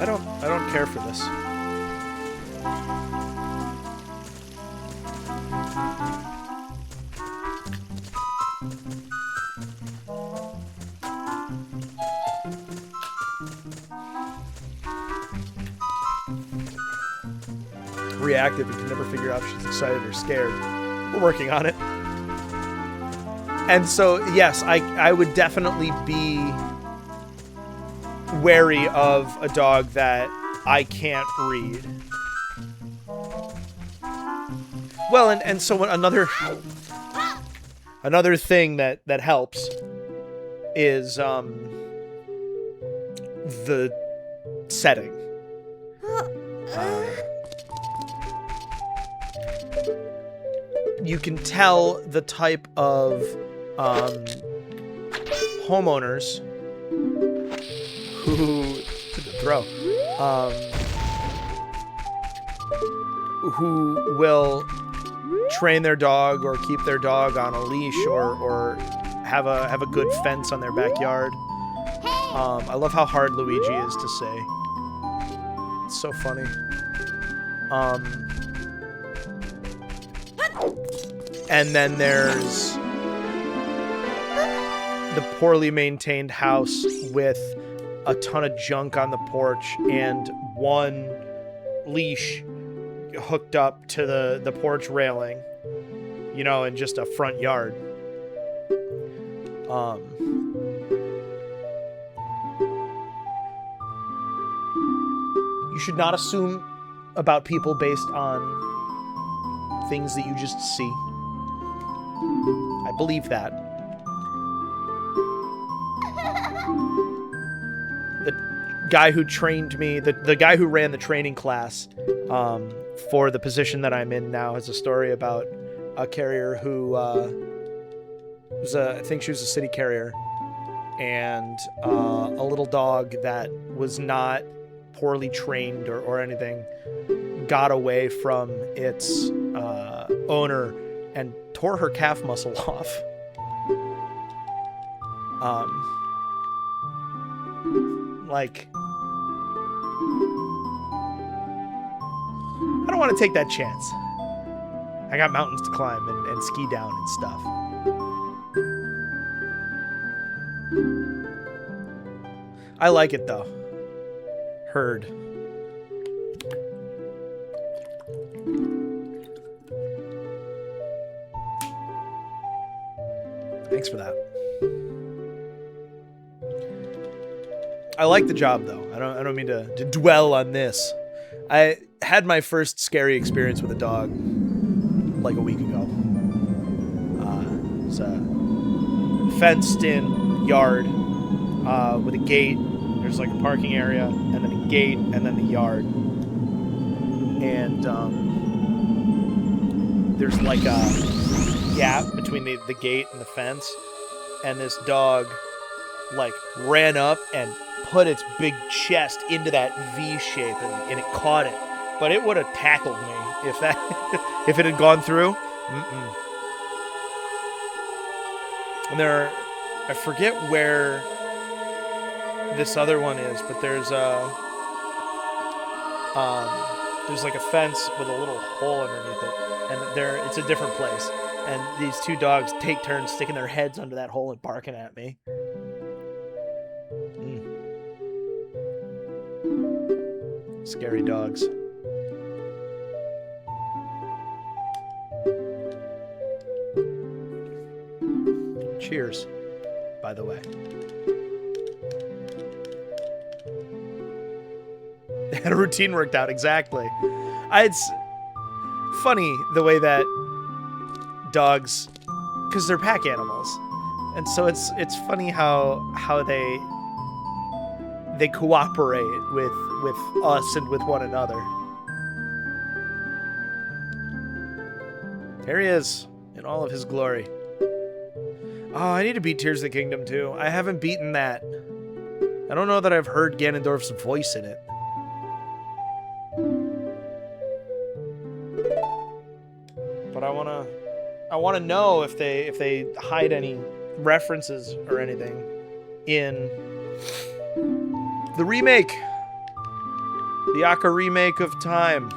I don't care for this. Reactive and can never figure out if she's excited or scared. We're working on it. And so, yes, I would definitely be wary of a dog that I can't read. Well, and so another thing that helps is the setting. You can tell the type of homeowners who who will train their dog or keep their dog on a leash or have a good fence on their backyard. I love how hard Luigi is to say. It's so funny. And then there's the poorly maintained house with a ton of junk on the porch and one leash hooked up to the porch railing, you know, in just a front yard. You should not assume about people based on things that you just see. I believe that. The guy who trained me, the guy who ran the training class for the position that I'm in now, has a story about a carrier who I think she was a city carrier, and a little dog that was not poorly trained or anything got away from its owner and tore her calf muscle off. Like, I don't want to take that chance. I got mountains to climb and ski down and stuff. I like it though. Herd. Thanks for that. I like the job though. I don't mean to dwell on this. I had my first scary experience with a dog like a week ago. It's a fenced-in yard with a gate. There's like a parking area, and then a gate, and then the yard. And there's like a gap between the gate and the fence. And this dog like ran up and put its big chest into that V shape, and it caught it. But it would have tackled me if if it had gone through. And I forget where this other one is, but there's like a fence with a little hole underneath it, and it's a different place. And these two dogs take turns sticking their heads under that hole and barking at me. Scary dogs. Cheers, by the way. They had a routine worked out, exactly. It's funny the way that dogs, because they're pack animals, and so it's funny how they cooperate with us and with one another. There he is in all of his glory. Oh, I need to beat Tears of the Kingdom too. I haven't beaten that. I don't know that I've heard Ganondorf's voice in it. But I wanna know if they hide any references or anything in the remake. The Aka remake of Time.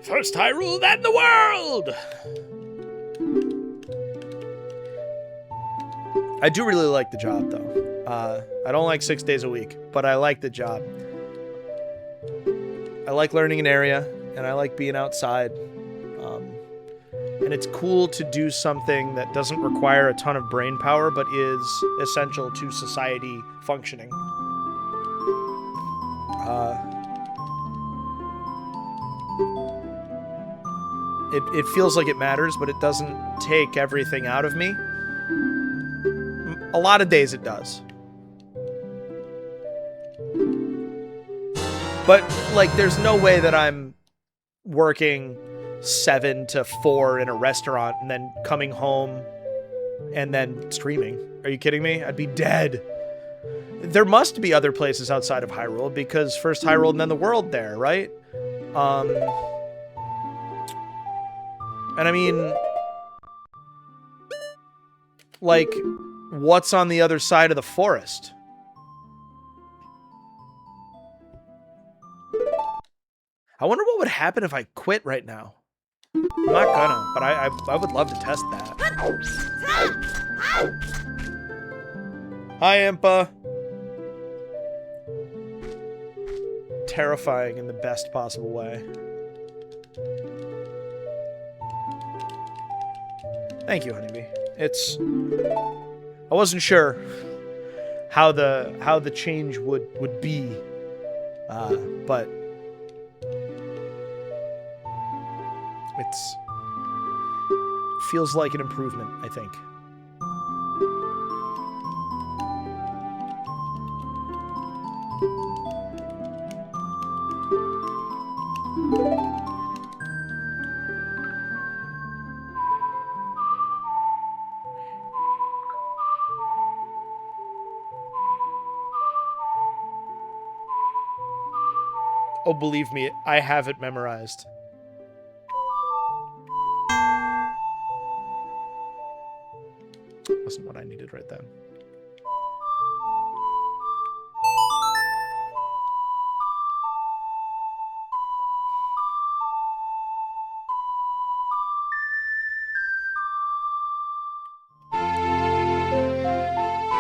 First Hyrule, then the world! I do really like the job, though. I don't like 6 days a week, but I like the job. I like learning an area, and I like being outside. And it's cool to do something that doesn't require a ton of brain power, but is essential to society functioning. It feels like it matters, but it doesn't take everything out of me. A lot of days it does. But, like, there's no way that I'm working 7 to 4 in a restaurant and then coming home and then streaming. Are you kidding me? I'd be dead. There must be other places outside of Hyrule, because first Hyrule and then the world there, right? And I mean, like, what's on the other side of the forest? I wonder what would happen if I quit right now. I'm not gonna, but I would love to test that. Hi, Impa. Terrifying in the best possible way. Thank you, Honeybee. I wasn't sure how the change would be, but feels like an improvement, I think. Oh, believe me, I have it memorized. Wasn't what I needed right then.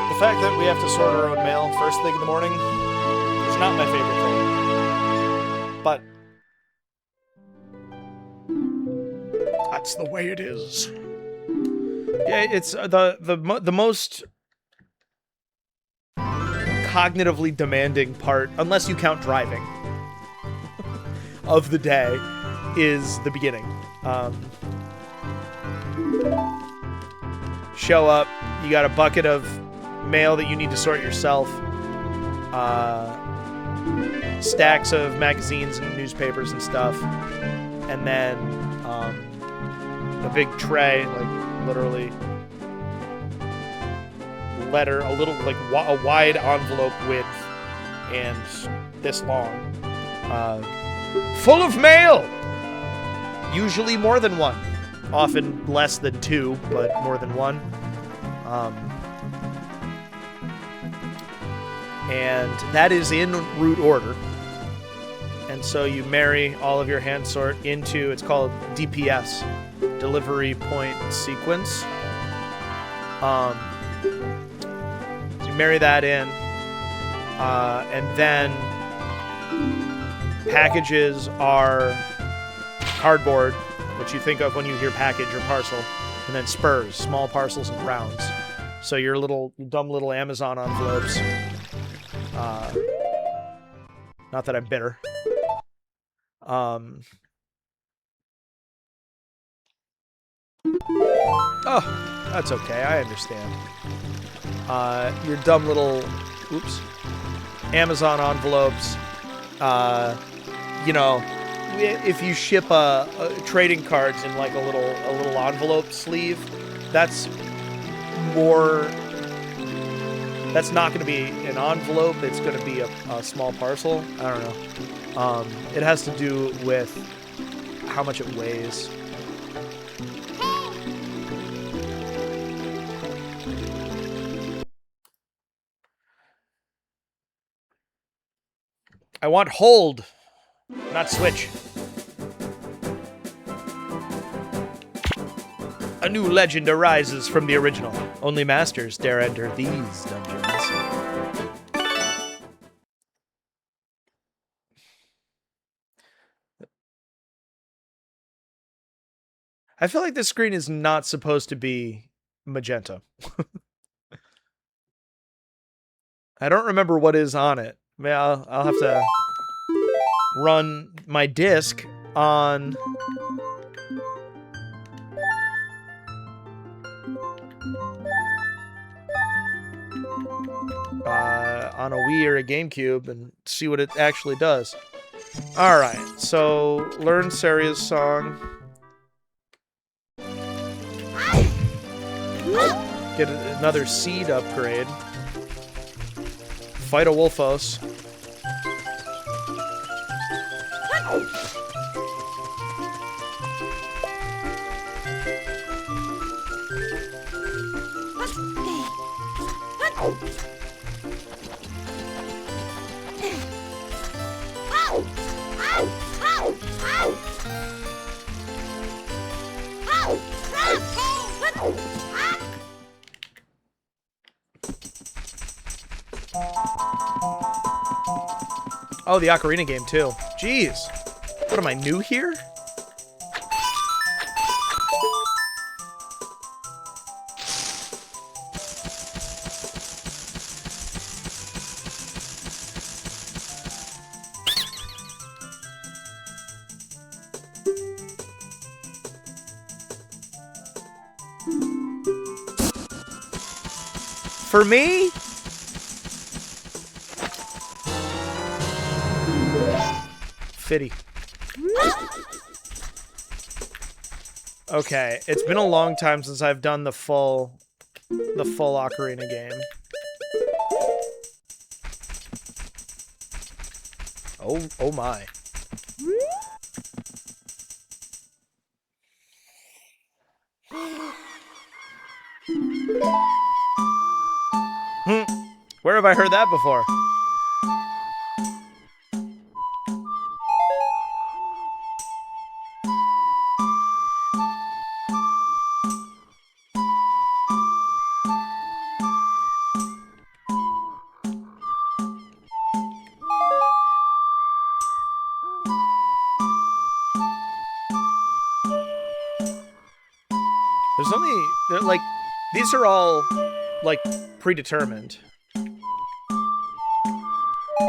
The fact that we have to sort our own mail first thing in the morning is not my favorite thing. But that's the way it is. Yeah, it's the most cognitively demanding part, unless you count driving, of the day, is the beginning. Show up, you got a bucket of mail that you need to sort yourself, stacks of magazines and newspapers and stuff, and then a big tray, like literally letter, a little, like a wide envelope width and this long, full of mail, usually more than one, often less than 2, but more than 1. And that is in route order. And so you marry all of your hand sort into, it's called DPS, Delivery Point Sequence. So you marry that in, and then packages are cardboard, which you think of when you hear package or parcel, and then spurs, small parcels and rounds. So your dumb little Amazon envelopes. Not that I'm bitter. Oh, that's okay. I understand. Your dumb little, Amazon envelopes. You know, if you ship trading cards in like a little envelope sleeve, that's more. That's not going to be an envelope. It's going to be a small parcel. I don't know. It has to do with how much it weighs. I want hold, not switch. A new legend arises from the original. Only masters dare enter these dungeons. I feel like this screen is not supposed to be magenta. I don't remember what is on it. I'll have to run my disc on... on a Wii or a GameCube and see what it actually does. All right, so learn Saria's song. Get another seed upgrade. Fight a Wolfos. Oh, the Ocarina game too. Jeez. What am I, new here? For me? Fitty. Okay, it's been a long time since I've done the full Ocarina game. Oh my. Where have I heard that before? There's only, like, these are all, like, predetermined.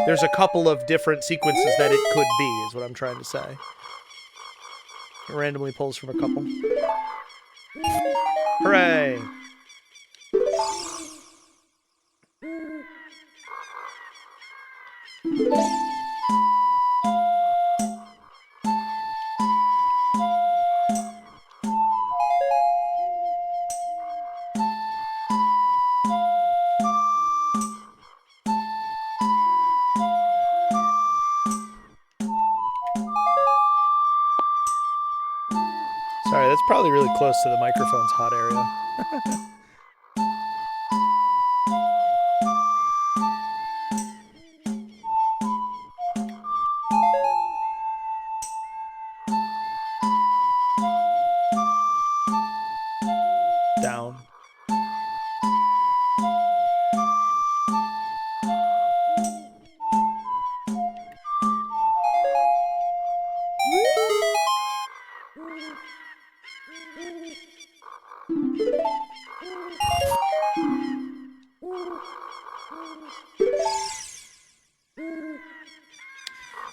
There's a couple of different sequences that it could be, is what I'm trying to say. It randomly pulls from a couple. Hooray! Sorry, that's probably really close to the microphone's hot area. Down.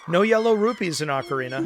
No yellow rupees in Ocarina.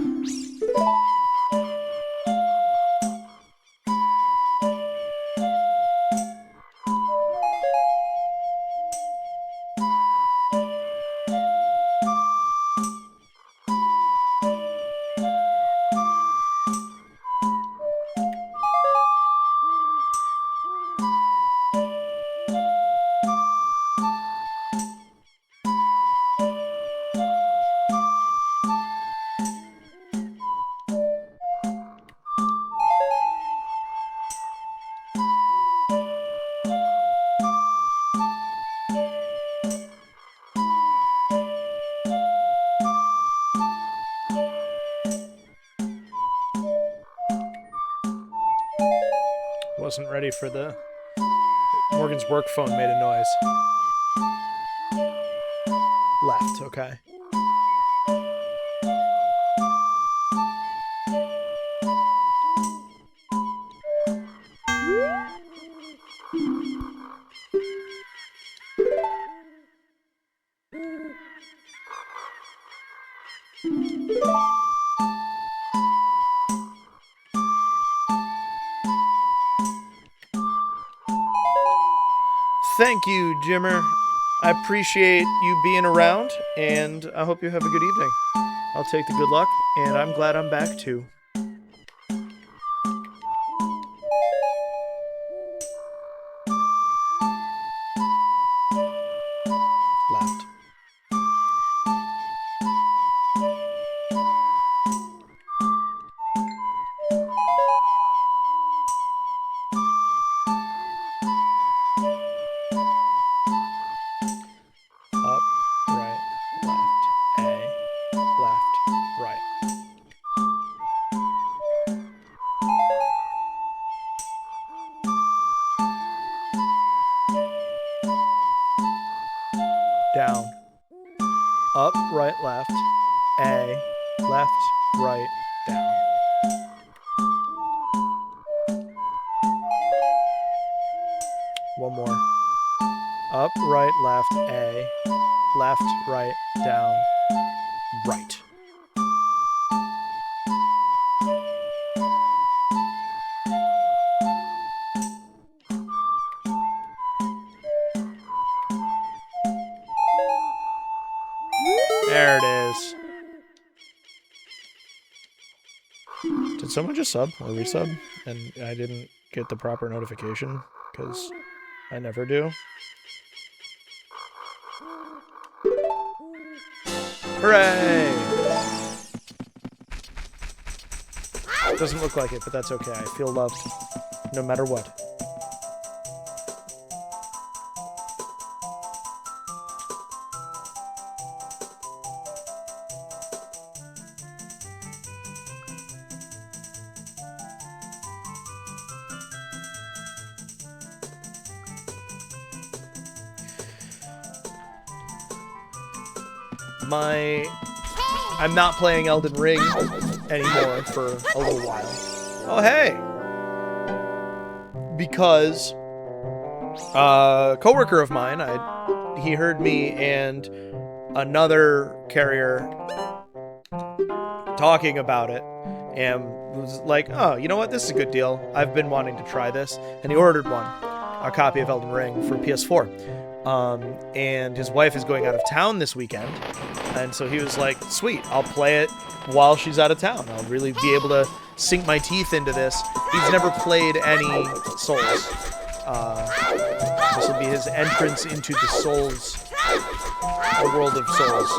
Wasn't ready for the... Morgan's work phone made a noise. Left, okay. Thank you, Jimmer. I appreciate you being around, and I hope you have a good evening. I'll take the good luck, and I'm glad I'm back too. Left. Up, right, left, A, left, right. Down. Up, right, left, A, left, right, down. One more. Up, right, left, A, left, right, down, right. There it is. Did someone just sub or resub and I didn't get the proper notification? Because I never do. Hooray! Doesn't look like it, but that's okay. I feel loved no matter what. I'm not playing Elden Ring anymore for a little while. Oh, hey! Because a coworker of mine, he heard me and another carrier talking about it and was like, oh, you know what? This is a good deal. I've been wanting to try this. And he ordered a copy of Elden Ring for PS4. And his wife is going out of town this weekend. And so he was like, sweet, I'll play it while she's out of town. I'll really be able to sink my teeth into this. He's never played any Souls. This will be his entrance into the Souls, the world of Souls.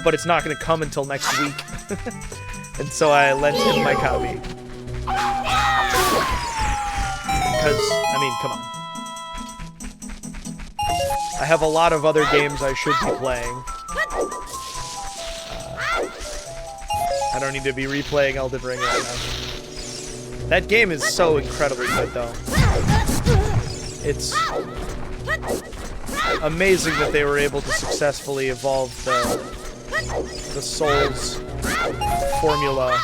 But it's not going to come until next week. And so I lent him my copy. Because, I mean, come on. I have a lot of other games I should be playing. I don't need to be replaying Elden Ring right now. That game is so incredibly good, though. It's amazing that they were able to successfully evolve the Souls formula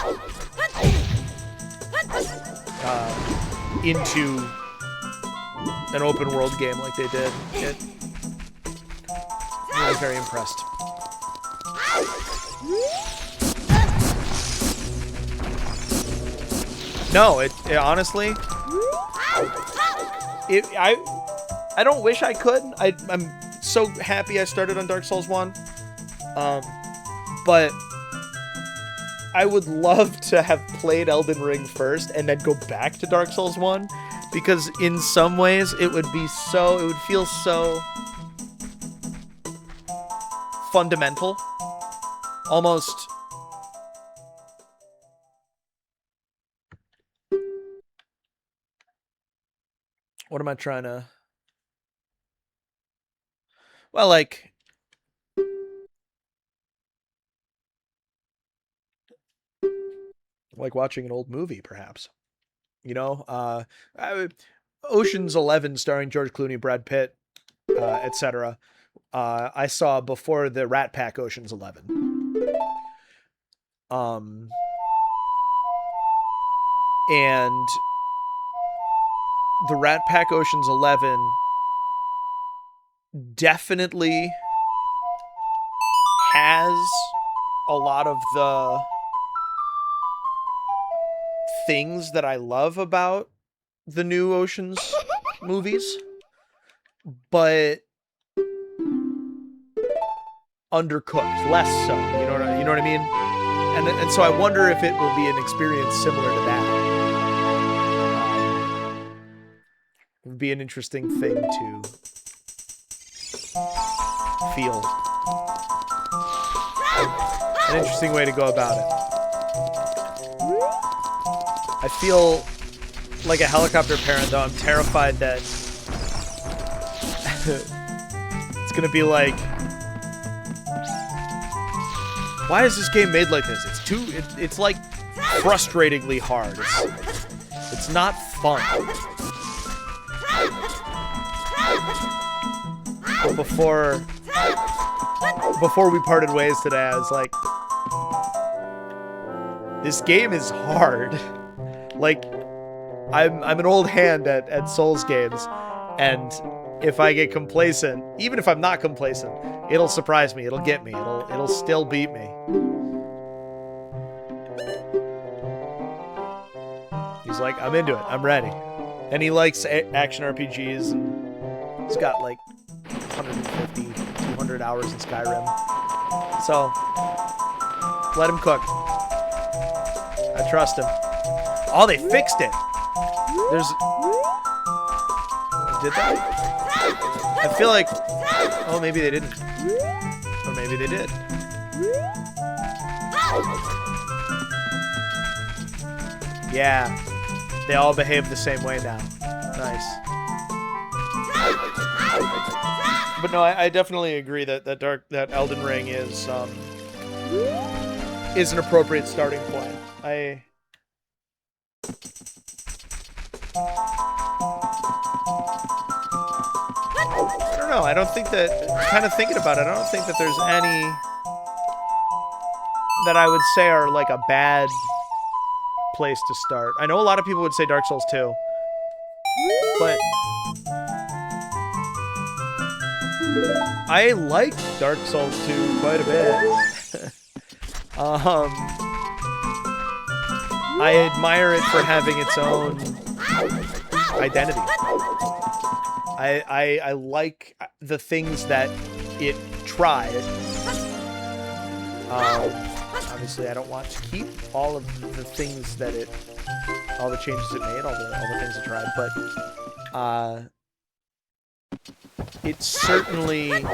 into an open world game like they did. I was very impressed. No, it honestly, I don't wish I could. I'm so happy I started on Dark Souls 1. But I would love to have played Elden Ring first and then go back to Dark Souls 1, because in some ways it would feel so fundamental. Almost. What am I trying to... Well, like watching an old movie, perhaps. You know, Ocean's 11 starring George Clooney, Brad Pitt, etc. I saw before the Rat Pack Ocean's 11. And the Rat Pack Ocean's 11 definitely has a lot of the things that I love about the new Ocean's movies, but undercooked, less so. You know what I mean? And so I wonder if it will be an experience similar to that. It would be an interesting thing to feel. An interesting way to go about it. I feel like a helicopter parent, though. I'm terrified that it's gonna be like, why is this game made like this? It's like frustratingly hard. It's not fun. But before we parted ways today, I was like, this game is hard. Like, I'm an old hand at Souls games, and if I get complacent, even if I'm not complacent, it'll surprise me. It'll get me. It'll still beat me. He's like, I'm into it. I'm ready. And he likes action RPGs, and he's got like 150, 200 hours in Skyrim. So, let him cook. I trust him. Oh, they fixed it. Did they? I feel like, oh, maybe they didn't. Or maybe they did. Yeah. They all behave the same way now. Nice. But no, I definitely agree that Elden Ring is an appropriate starting point. I don't know. I don't think that, kind of thinking about it, I don't think that there's any that I would say are like a bad place to start. I know a lot of people would say Dark Souls 2, but I like Dark Souls 2 quite a bit. I admire it for having its own identity. I like the things that it tried. Obviously, I don't want to keep all of the things that all the changes it made, all the things it tried, but it's certainly,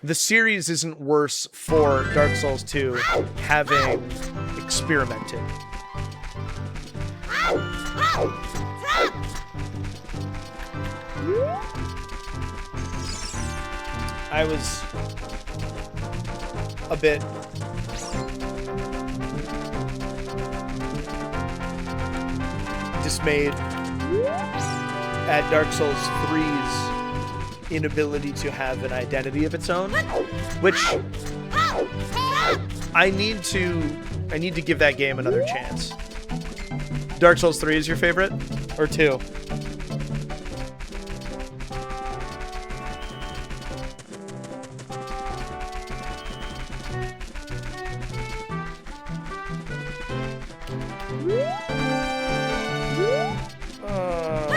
the series isn't worse for Dark Souls 2 having experimented. I was a bit dismayed at Dark Souls 3's inability to have an identity of its own, which I need to give that game another chance. Dark Souls 3 is your favorite? Or 2?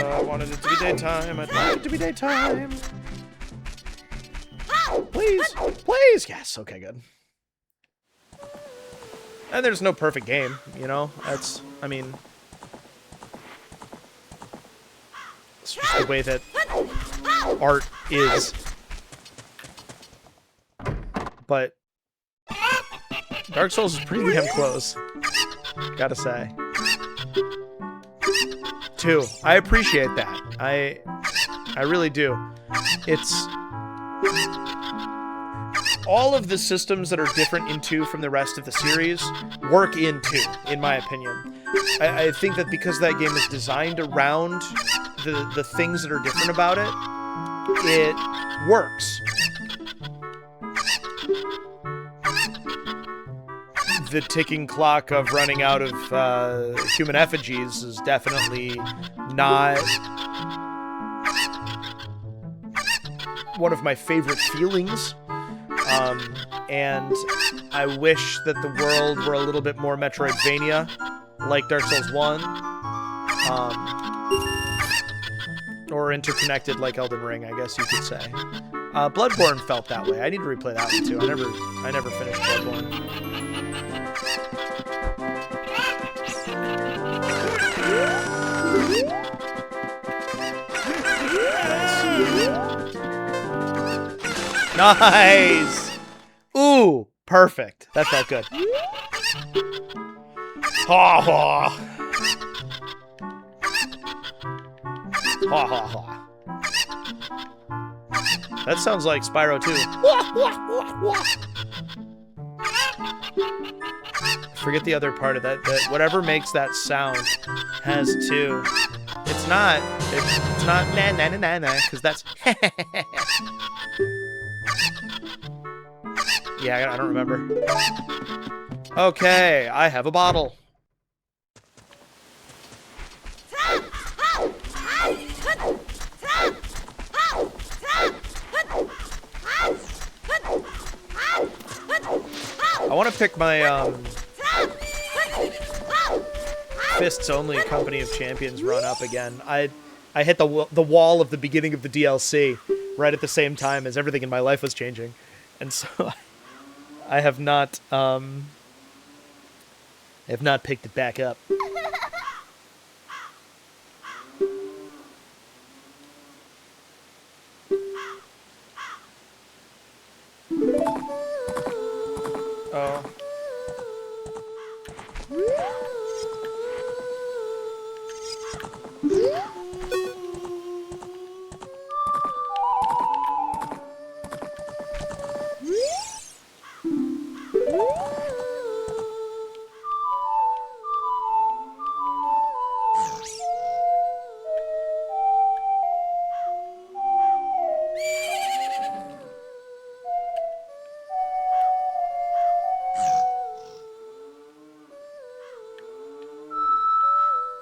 I wanted it to be daytime. I'd like it to be daytime. Please. Please. Yes. Okay, good. And there's no perfect game, you know? I mean, it's just the way that art is. But Dark Souls is pretty damn close, gotta say. 2. I appreciate that. I really do. It's all of the systems that are different in 2 from the rest of the series work in 2, in my opinion. I think that because that game is designed around the things that are different about it, it works. The ticking clock of running out of human effigies is definitely not one of my favorite feelings. And I wish that the world were a little bit more Metroidvania like Dark Souls 1, or interconnected like Elden Ring, I guess you could say. Bloodborne felt that way. I need to replay that one too. I never finished Bloodborne. Nice! Ooh, perfect. That felt good. Ha ha! Ha ha ha. That sounds like Spyro 2. Forget the other part of that. That whatever makes that sound has two. It's not na na na na na, because that's yeah, I don't remember. Okay, I have a bottle. I want to pick my Fists Only Company of Champions run up again. I hit the wall of the beginning of the DLC right at the same time as everything in my life was changing, and so I have not picked it back up. Oh.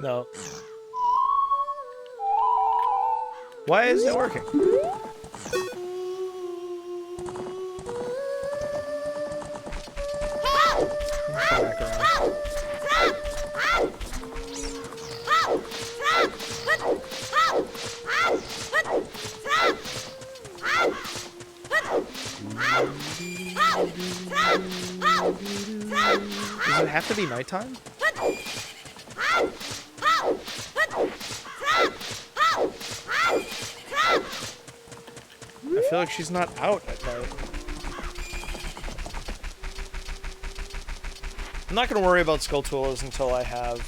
No. Why isn't it working? Come back around. Does it have to be nighttime? I feel like she's not out at night. I'm not gonna worry about Skulltulas until I have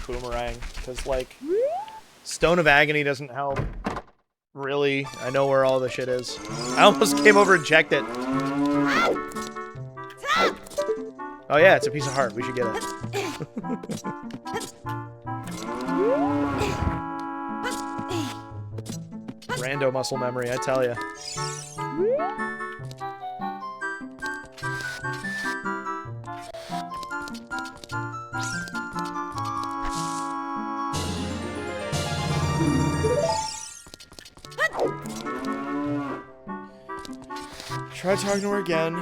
Boomerang, because like Stone of Agony doesn't help. Really, I know where all the shit is. I almost came over and checked it. Oh yeah, it's a piece of heart. We should get it. Rando muscle memory, I tell ya. Try talking to her again.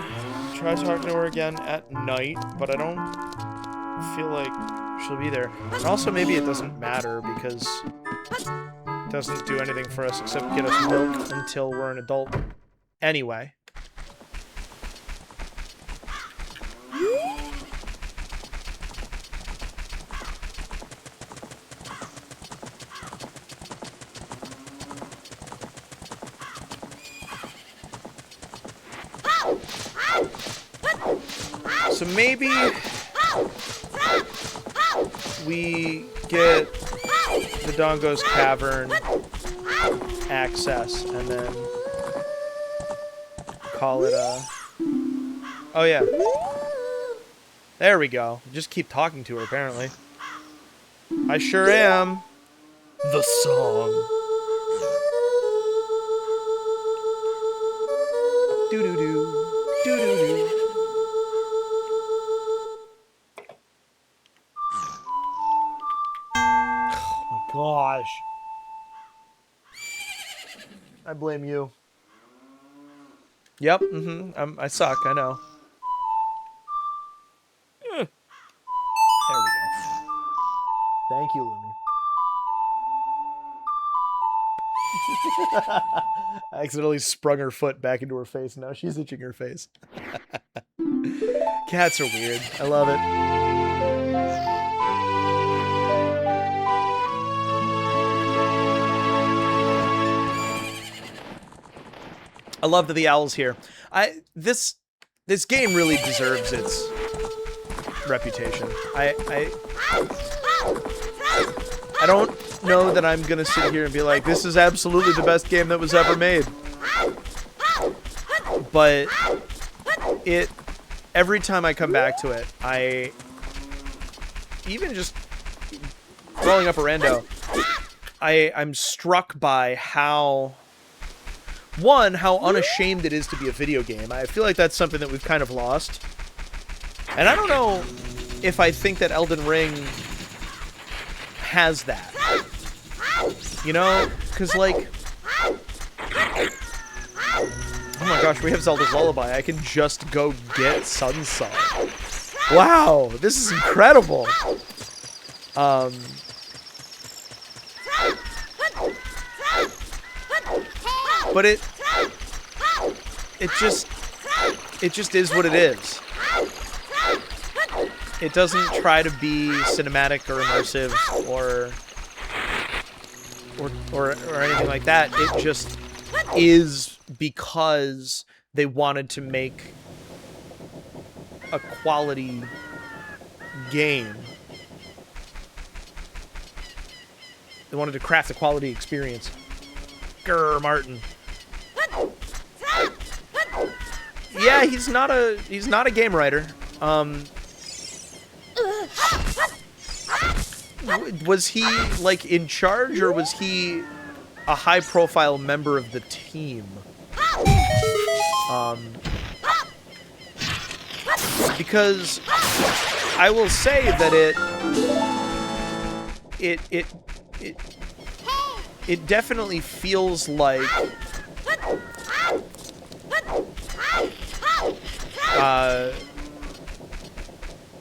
Try talking to her again at night, but I don't feel like she'll be there. And also, maybe it doesn't matter because it doesn't do anything for us except get us milk until we're an adult. Anyway. So maybe we get the Dongo's Cavern access and then call it a... Oh yeah. There we go. Just keep talking to her, apparently. I sure am. The song. Doo-doo-doo. Doo-doo-doo. Gosh. I blame you. Yep, I suck, I know. Thank you, Lumi. I accidentally sprung her foot back into her face. Now she's itching her face. Cats are weird. I love it. I love that the owl's here. This game really deserves its reputation. I don't know that I'm gonna sit here and be like, this is absolutely the best game that was ever made. But every time I come back to it, even just rolling up a rando, I'm struck by how unashamed it is to be a video game. I feel like that's something that we've kind of lost. And I don't know if I think that Elden Ring has that. You know? Because, like... Oh my gosh, we have Zelda's Lullaby. I can just go get Sunsong. Wow, this is incredible. But it just is what it is. It doesn't try to be cinematic or immersive or anything like that. It just is because they wanted to make a quality game. They wanted to craft a quality experience. Grr, Martin. Yeah, he's not a game writer. Was he, like, in charge, or was he a high-profile member of the team? Because I will say that it definitely feels like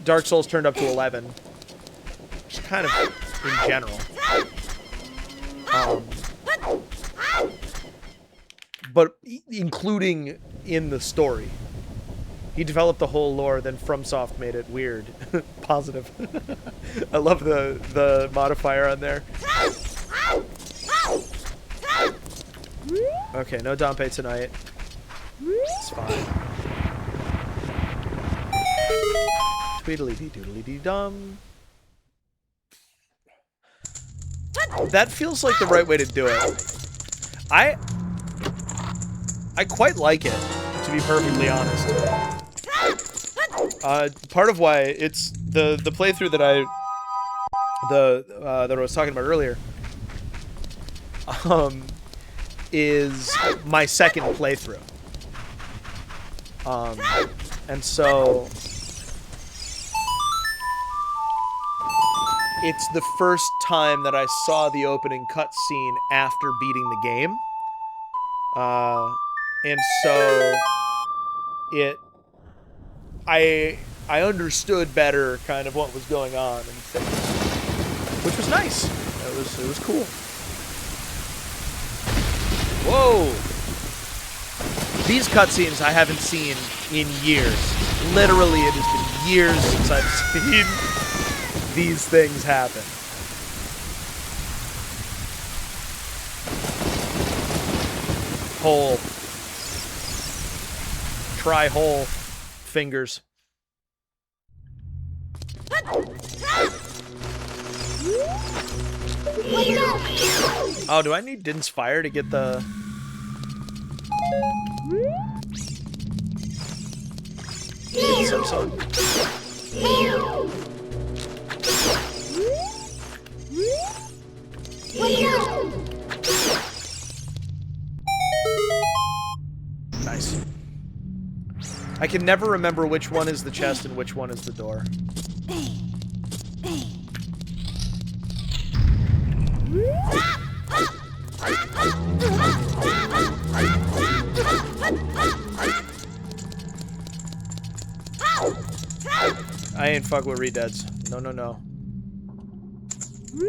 Dark Souls turned up to 11. Just kind of in general. But including in the story. He developed the whole lore, then FromSoft made it weird. Positive. I love the modifier on there. Okay, no Dompe tonight. It's fine. Tweedledee-doodly-dee-dum. That feels like the right way to do it. I quite like it, to be perfectly honest. Part of why it's the playthrough that I was talking about earlier is my second playthrough. And so it's the first time that I saw the opening cutscene after beating the game. And so I understood better kind of what was going on and things, which was nice. It was cool. Whoa! These cutscenes I haven't seen in years. Literally, it has been years since I've seen these things happen. Hole. Try hole. Fingers. Oh, do I need Din's Fire to get the... Samsung? Nice. I can never remember which one is the chest and which one is the door. I ain't fuck with Redeads. No, no, no. I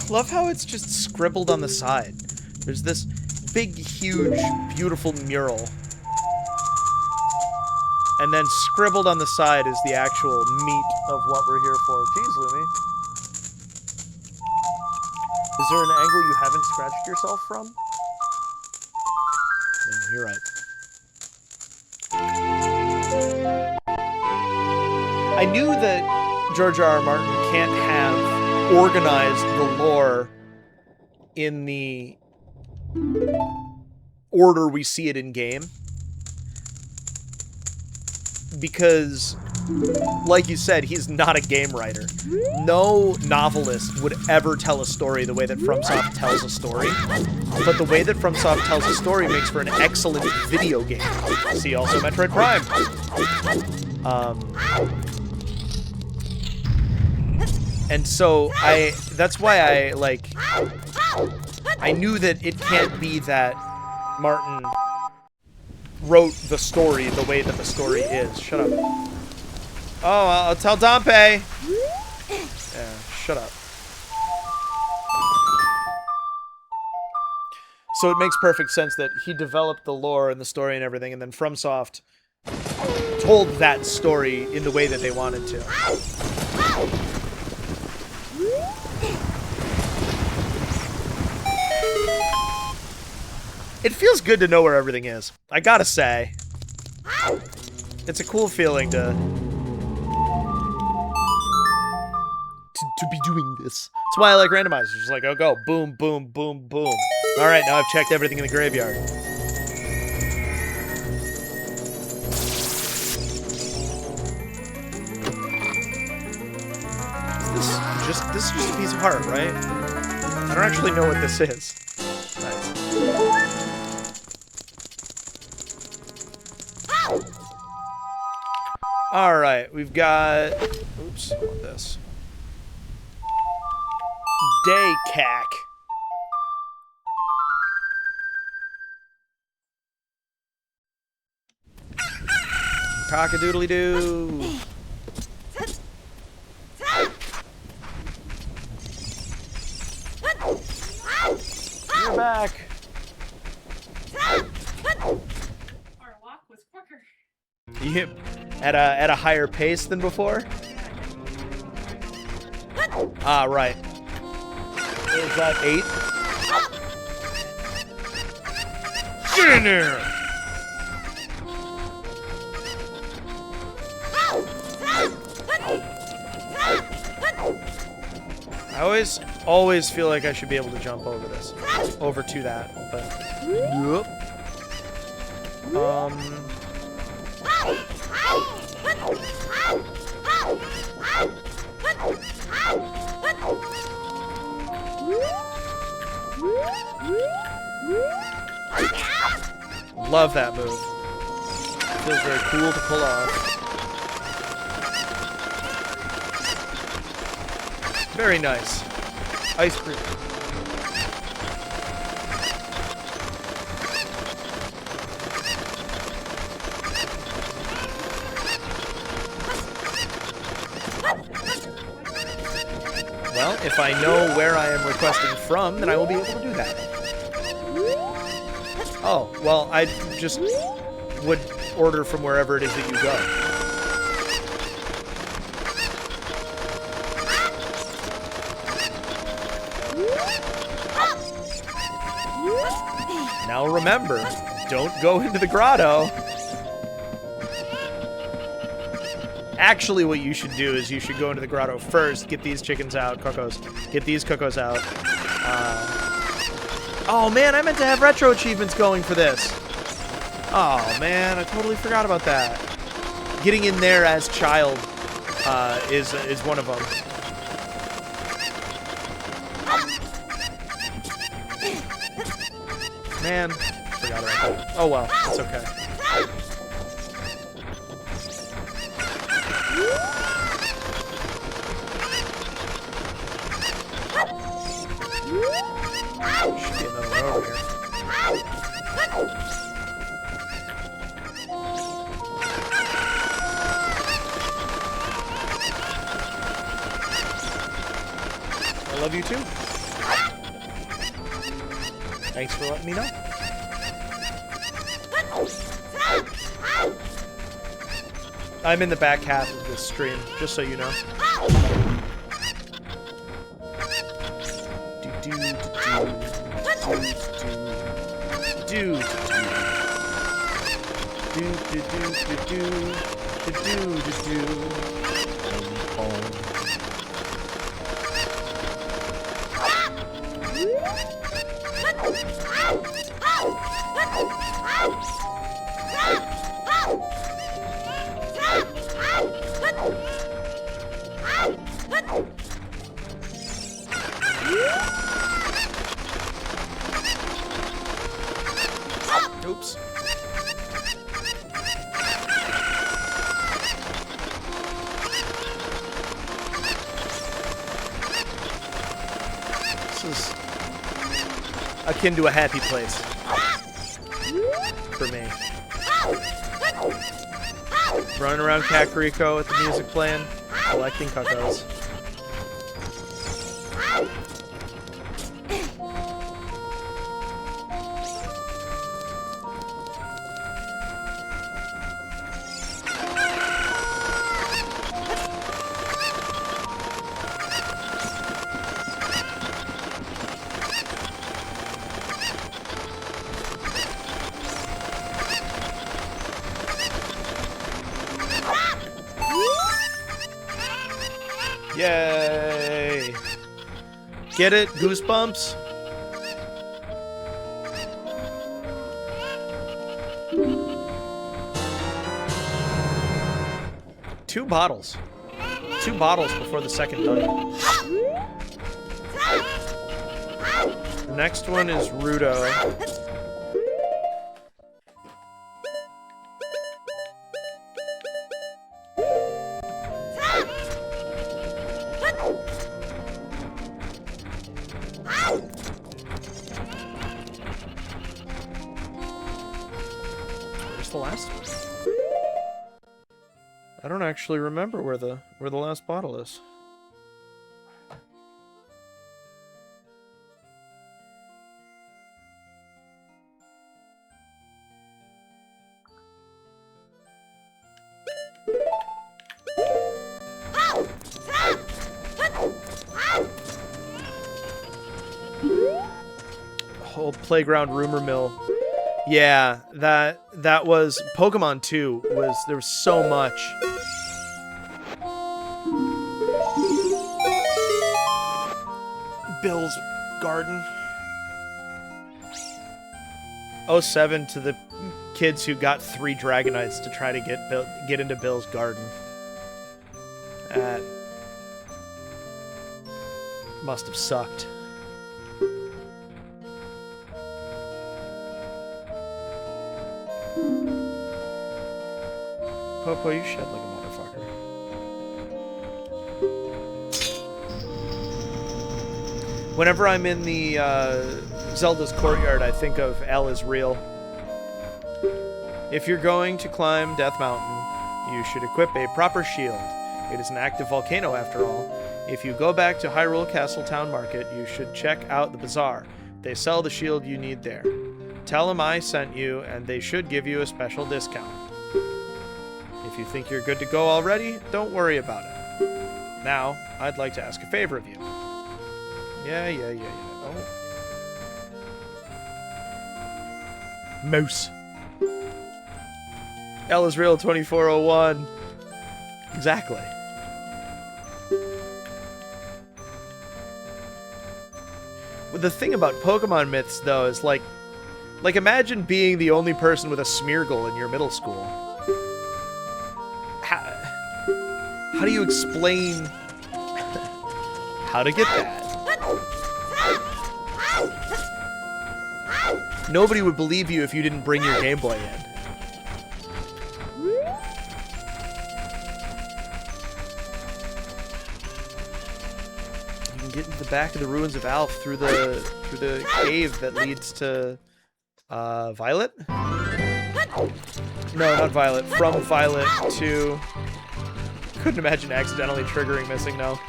love how it's just scribbled on the side. There's this big, huge, beautiful mural. And then scribbled on the side is the actual meat of what we're here for. Jeez, Lumi. Is there an angle you haven't scratched yourself from? No, you're right. I knew that George R. R. Martin can't have organized the lore in the order we see it in game. Because, like you said, he's not a game writer. No novelist would ever tell a story the way that FromSoft tells a story. But the way that FromSoft tells a story makes for an excellent video game. See also Metroid Prime. And so that's why I knew that it can't be that Martin wrote the story the way that the story is. Shut up. Oh, I'll tell Dompe. Yeah, shut up. So it makes perfect sense that he developed the lore and the story and everything, and then FromSoft told that story in the way that they wanted to. It feels good to know where everything is. I gotta say. It's a cool feeling to be doing this. That's why I like randomizers. Just like, oh, go. Boom, boom, boom, boom. Alright, now I've checked everything in the graveyard. This is just a piece of heart, right? I don't actually know what this is. Nice. Alright, we've got... Oops, I want this. Day cack. Cock-a-doodly-doo. You're back. Our walk was quicker. You at a higher pace than before? Ah, right. Is that 8? Get in there! I always feel like I should be able to jump over this. Over to that, but... Nope. Love that move. Feels very cool to pull off. Very nice. Ice cream. Well, if I know where I am requesting from, then I will be able to do that. Oh, well, I just would order from wherever it is that you go. Now remember, don't go into the grotto. Actually, what you should do is you should go into the grotto first, get these chickens out, cocos. Get these cocos out. Oh man, I meant to have retro achievements going for this. Oh man, I totally forgot about that. Getting in there as child is one of them. Man, forgot about that. Oh well, it's okay. Should be another one over here. you too. Thanks for letting me know. I'm in the back half of this stream, just so you know. Oops. This is akin to a happy place for me. Running around Kakariko with the music playing, collecting cuckoos. Yay! Get it? Goosebumps? Two bottles. 2 bottles before the second dungeon. The next one is Rudo. Where's the last one? I don't actually remember where the last bottle is. Whole playground rumor mill. Yeah, that was Pokemon 2 was there was so much. Bill's Garden. 07 to the kids who got 3 Dragonites to try to get into Bill's Garden. That must have sucked. Popo, you shed like a motherfucker. Whenever I'm in the Zelda's courtyard, I think of L is real. If you're going to climb Death Mountain, you should equip a proper shield. It is an active volcano after all. If you go back to Hyrule Castle Town Market, you should check out the bazaar. They sell the shield you need there. Tell them I sent you, and they should give you a special discount. If you think you're good to go already, don't worry about it. Now, I'd like to ask a favor of you. Yeah. Oh. Moose. L is real 2401. Exactly. But the thing about Pokemon myths, though, is like imagine being the only person with a Smeargle in your middle school. How do you explain how to get that? Nobody would believe you if you didn't bring your Game Boy in. You can get into the back of the ruins of Alph through the cave that leads to Violet? No, not Violet. From Violet to... Couldn't imagine accidentally triggering missing, no.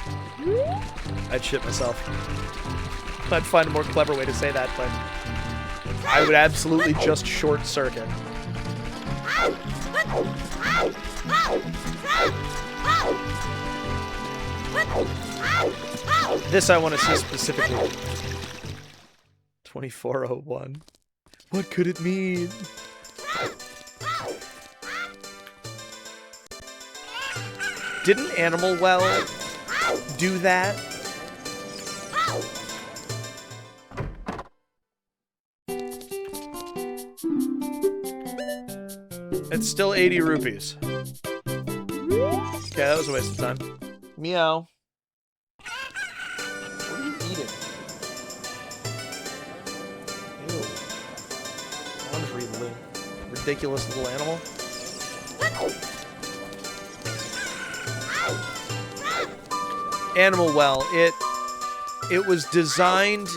I'd shit myself. I'd find a more clever way to say that, but I would absolutely just short circuit. This I want to see specifically. 2401. What could it mean? Didn't Animal Well do that? It's still 80 rupees. Okay, that was a waste of time. Meow. What are you eating? Ew. Laundry lint. Ridiculous little animal. Animal Well, it was designed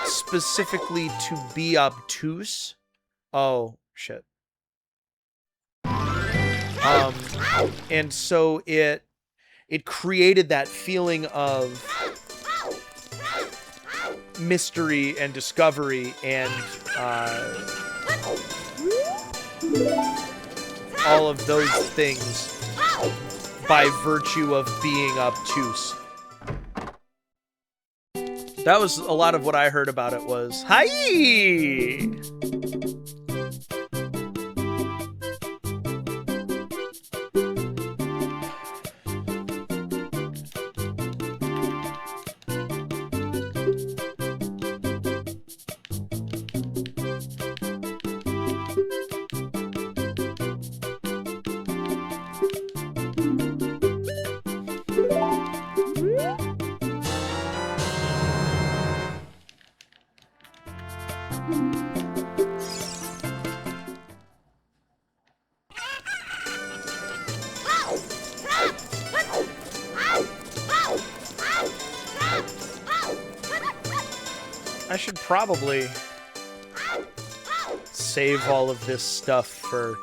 specifically to be obtuse. Oh, shit. And so it created that feeling of mystery and discovery and all of those things by virtue of being obtuse. That was a lot of what I heard about it was, hi! I should probably save all of this stuff for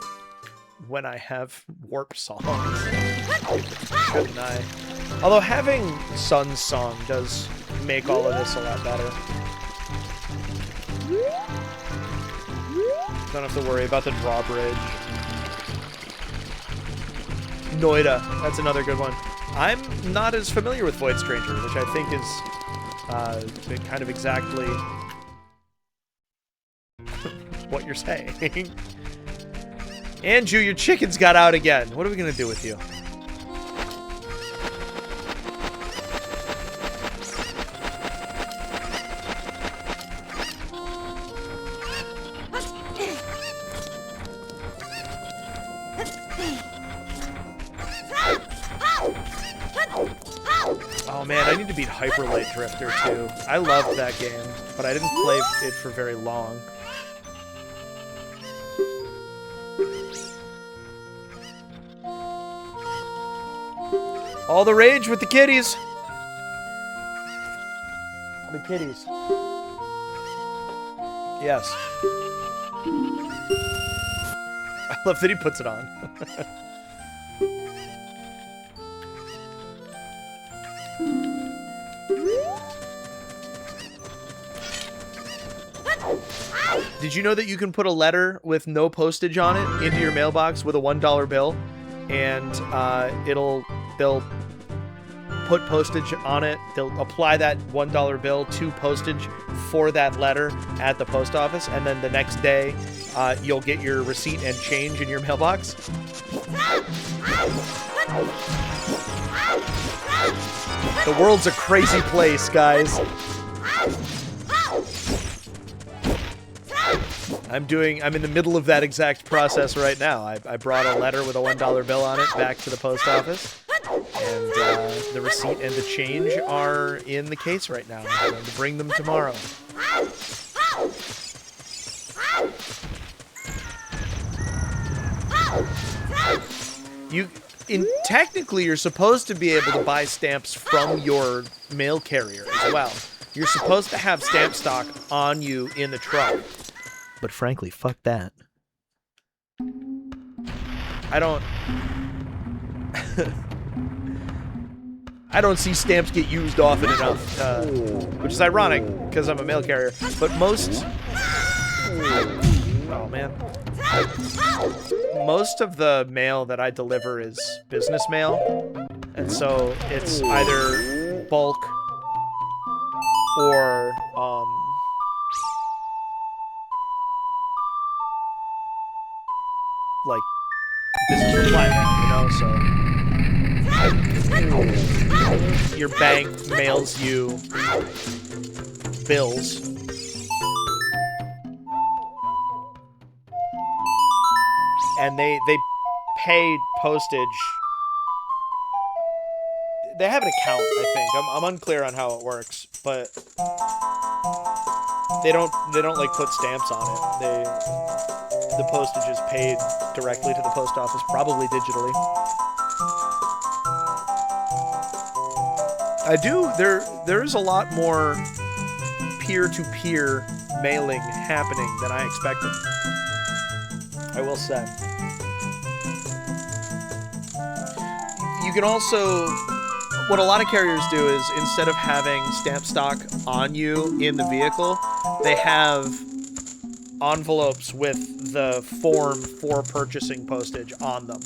when I have warp songs. Shouldn't I? Although having Sun's song does make all of this a lot better. Don't have to worry about the drawbridge. Noida, that's another good one. I'm not as familiar with Void Stranger, which I think is kind of exactly what you're saying. Andrew, your chickens got out again. What are we gonna do with you? Oh man, I need to beat Hyper Light Drifter too. I loved that game, but I didn't play it for very long. All the rage with the kitties. The kitties. Yes. I love that he puts it on. Did you know that you can put a letter with no postage on it into your mailbox with a $1 bill, and they'll put postage on it. They'll apply that $1 bill to postage for that letter at the post office, and then the next day you'll get your receipt and change in your mailbox. The world's a crazy place, guys. I'm in the middle of that exact process right now. I brought a letter with a $1 bill on it back to the post office, and the receipt and the change are in the case right now. I'm going to bring them tomorrow. Technically, you're supposed to be able to buy stamps from your mail carrier as well. You're supposed to have stamp stock on you in the truck. But frankly, fuck that. I don't... I don't see stamps get used often enough, which is ironic because I'm a mail carrier. But most, oh man, most of the mail that I deliver is business mail, and so it's either bulk or like business reply, you know, so your bank mails you bills. And they pay postage. They have an account, I think. I'm unclear on how it works, but they don't like put stamps on it. The postage is paid directly to the post office, probably digitally. There's a lot more peer-to-peer mailing happening than I expected, I will say. You can also, what a lot of carriers do is, instead of having stamp stock on you in the vehicle, they have envelopes with the form for purchasing postage on them.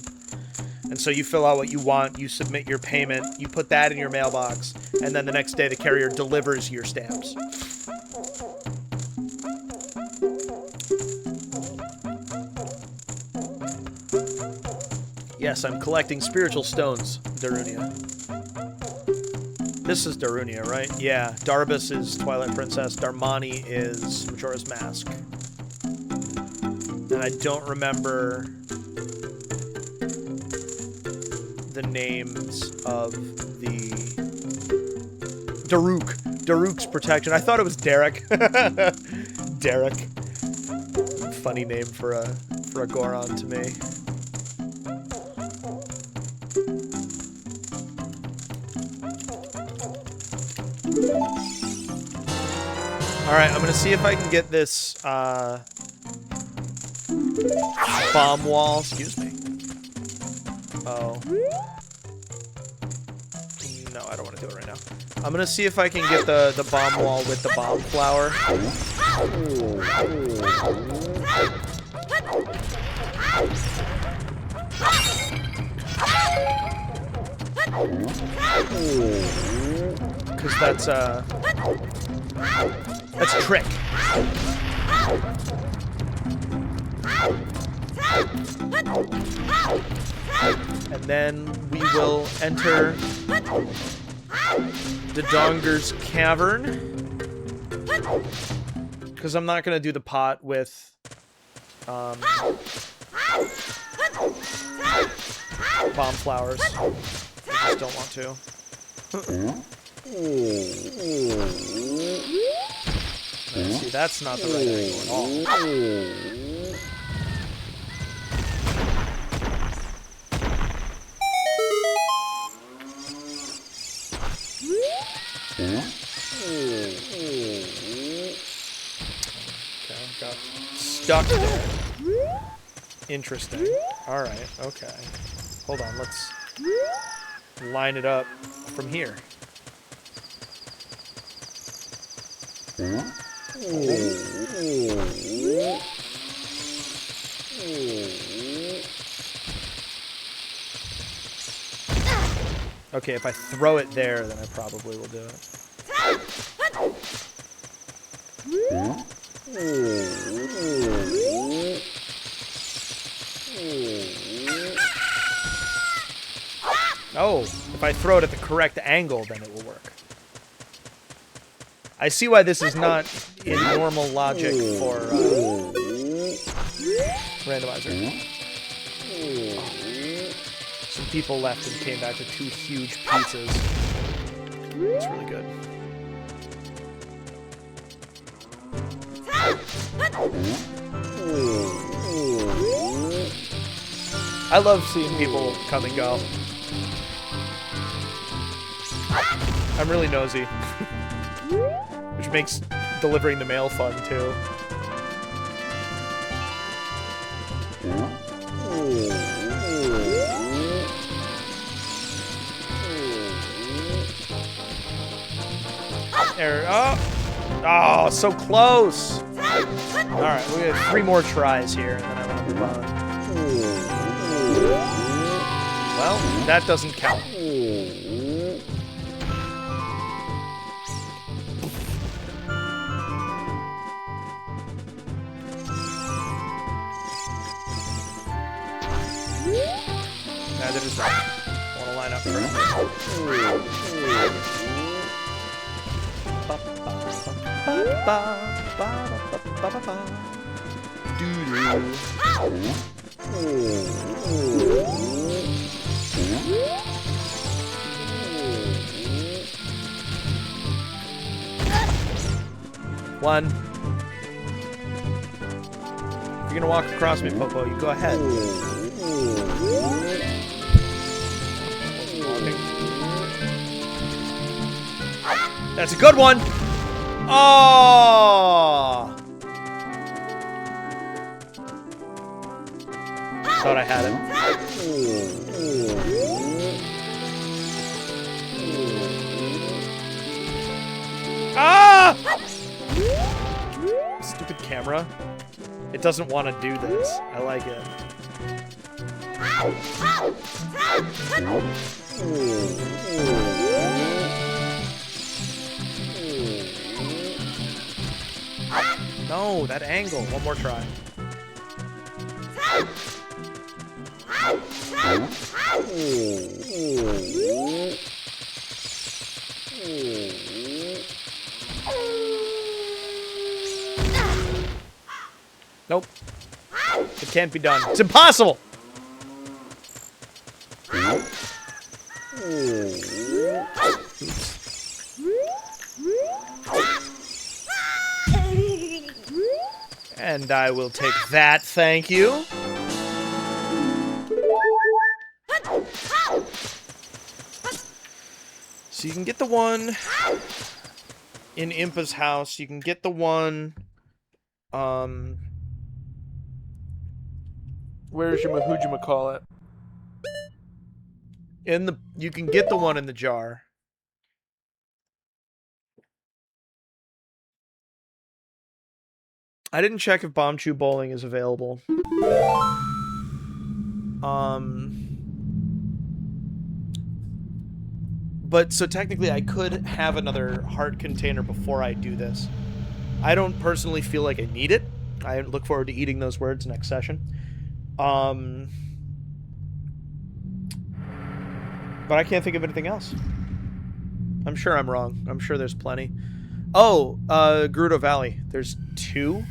And so you fill out what you want, you submit your payment, you put that in your mailbox, and then the next day the carrier delivers your stamps. Yes, I'm collecting spiritual stones, Darunia. This is Darunia, right? Yeah, Darbus is Twilight Princess, Darmani is Majora's Mask. And I don't remember the names of the... Daruk's Protection. I thought it was Derek. Derek. Funny name for a Goron to me. Alright, I'm gonna see if I can get this bomb wall. Excuse me. Oh. No, I don't want to do it right now. I'm gonna see if I can get the bomb wall with the bomb flower. Because that's a trick. And then we will enter the Donger's Cavern. Because I'm not going to do the pot with bomb flowers. I just don't want to. See, that's not the right angle at all. Okay, got stuck there. Interesting. Alright, okay. Hold on, let's line it up from here. Okay, if I throw it there, then I probably will do it. Oh, if I throw it at the correct angle, then it will work. I see why this is not in normal logic for randomizer. Some people left and came back with 2 huge pizzas. It's really good. I love seeing people come and go. I'm really nosy. Which makes delivering the mail fun, too. There. Oh, so close. All right, we have 3 more tries here, and then I want to move on. Well, that doesn't count. Neither does that. I want to line up first. One. If you're gonna walk across me, Popo, you go ahead. That's a good one. Oh! Thought I had it. Ah! Stupid camera. It doesn't want to do this. I like it. No, that angle. One more try. Nope. It can't be done. It's impossible! And I will take that, thank you. So you can get the one in Impa's house. You can get the one, where's your whatchamacallit? You can get the one in the jar. I didn't check if Bomb Chew Bowling is available. But so technically I could have another heart container before I do this. I don't personally feel like I need it. I look forward to eating those words next session. But I can't think of anything else. I'm sure I'm wrong. I'm sure there's plenty. Oh, Gerudo Valley. There's 2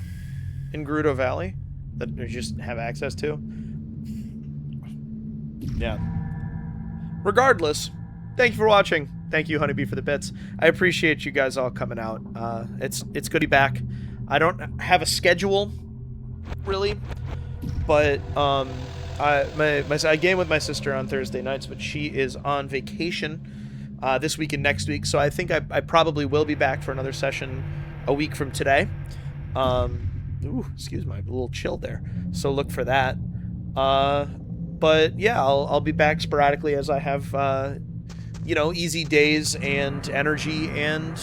in Gerudo Valley that you just have access to. Yeah. Regardless, thank you for watching. Thank you, Honeybee, for the bits. I appreciate you guys all coming out. It's good to be back. I don't have a schedule, really, but I game with my sister on Thursday nights, but she is on vacation this week and next week, so I think I probably will be back for another session a week from today. Ooh, excuse me, I'm a little chill there, so look for that. But yeah, I'll be back sporadically as I have, you know, easy days and energy and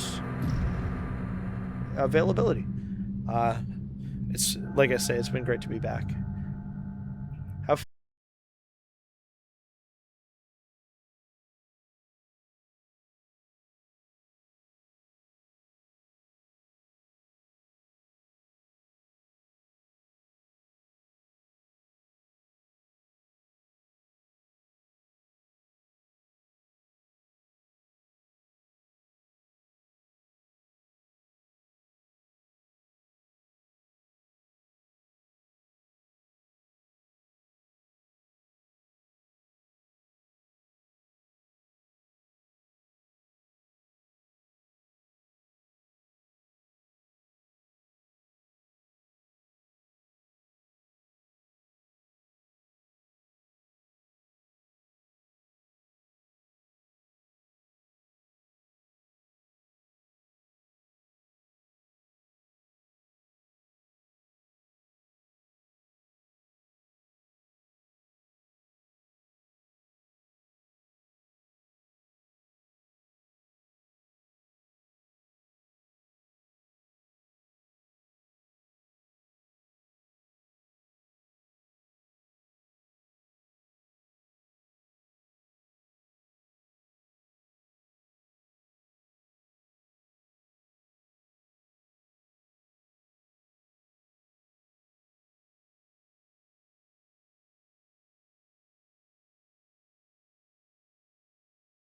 availability. It's like I say, it's been great to be back.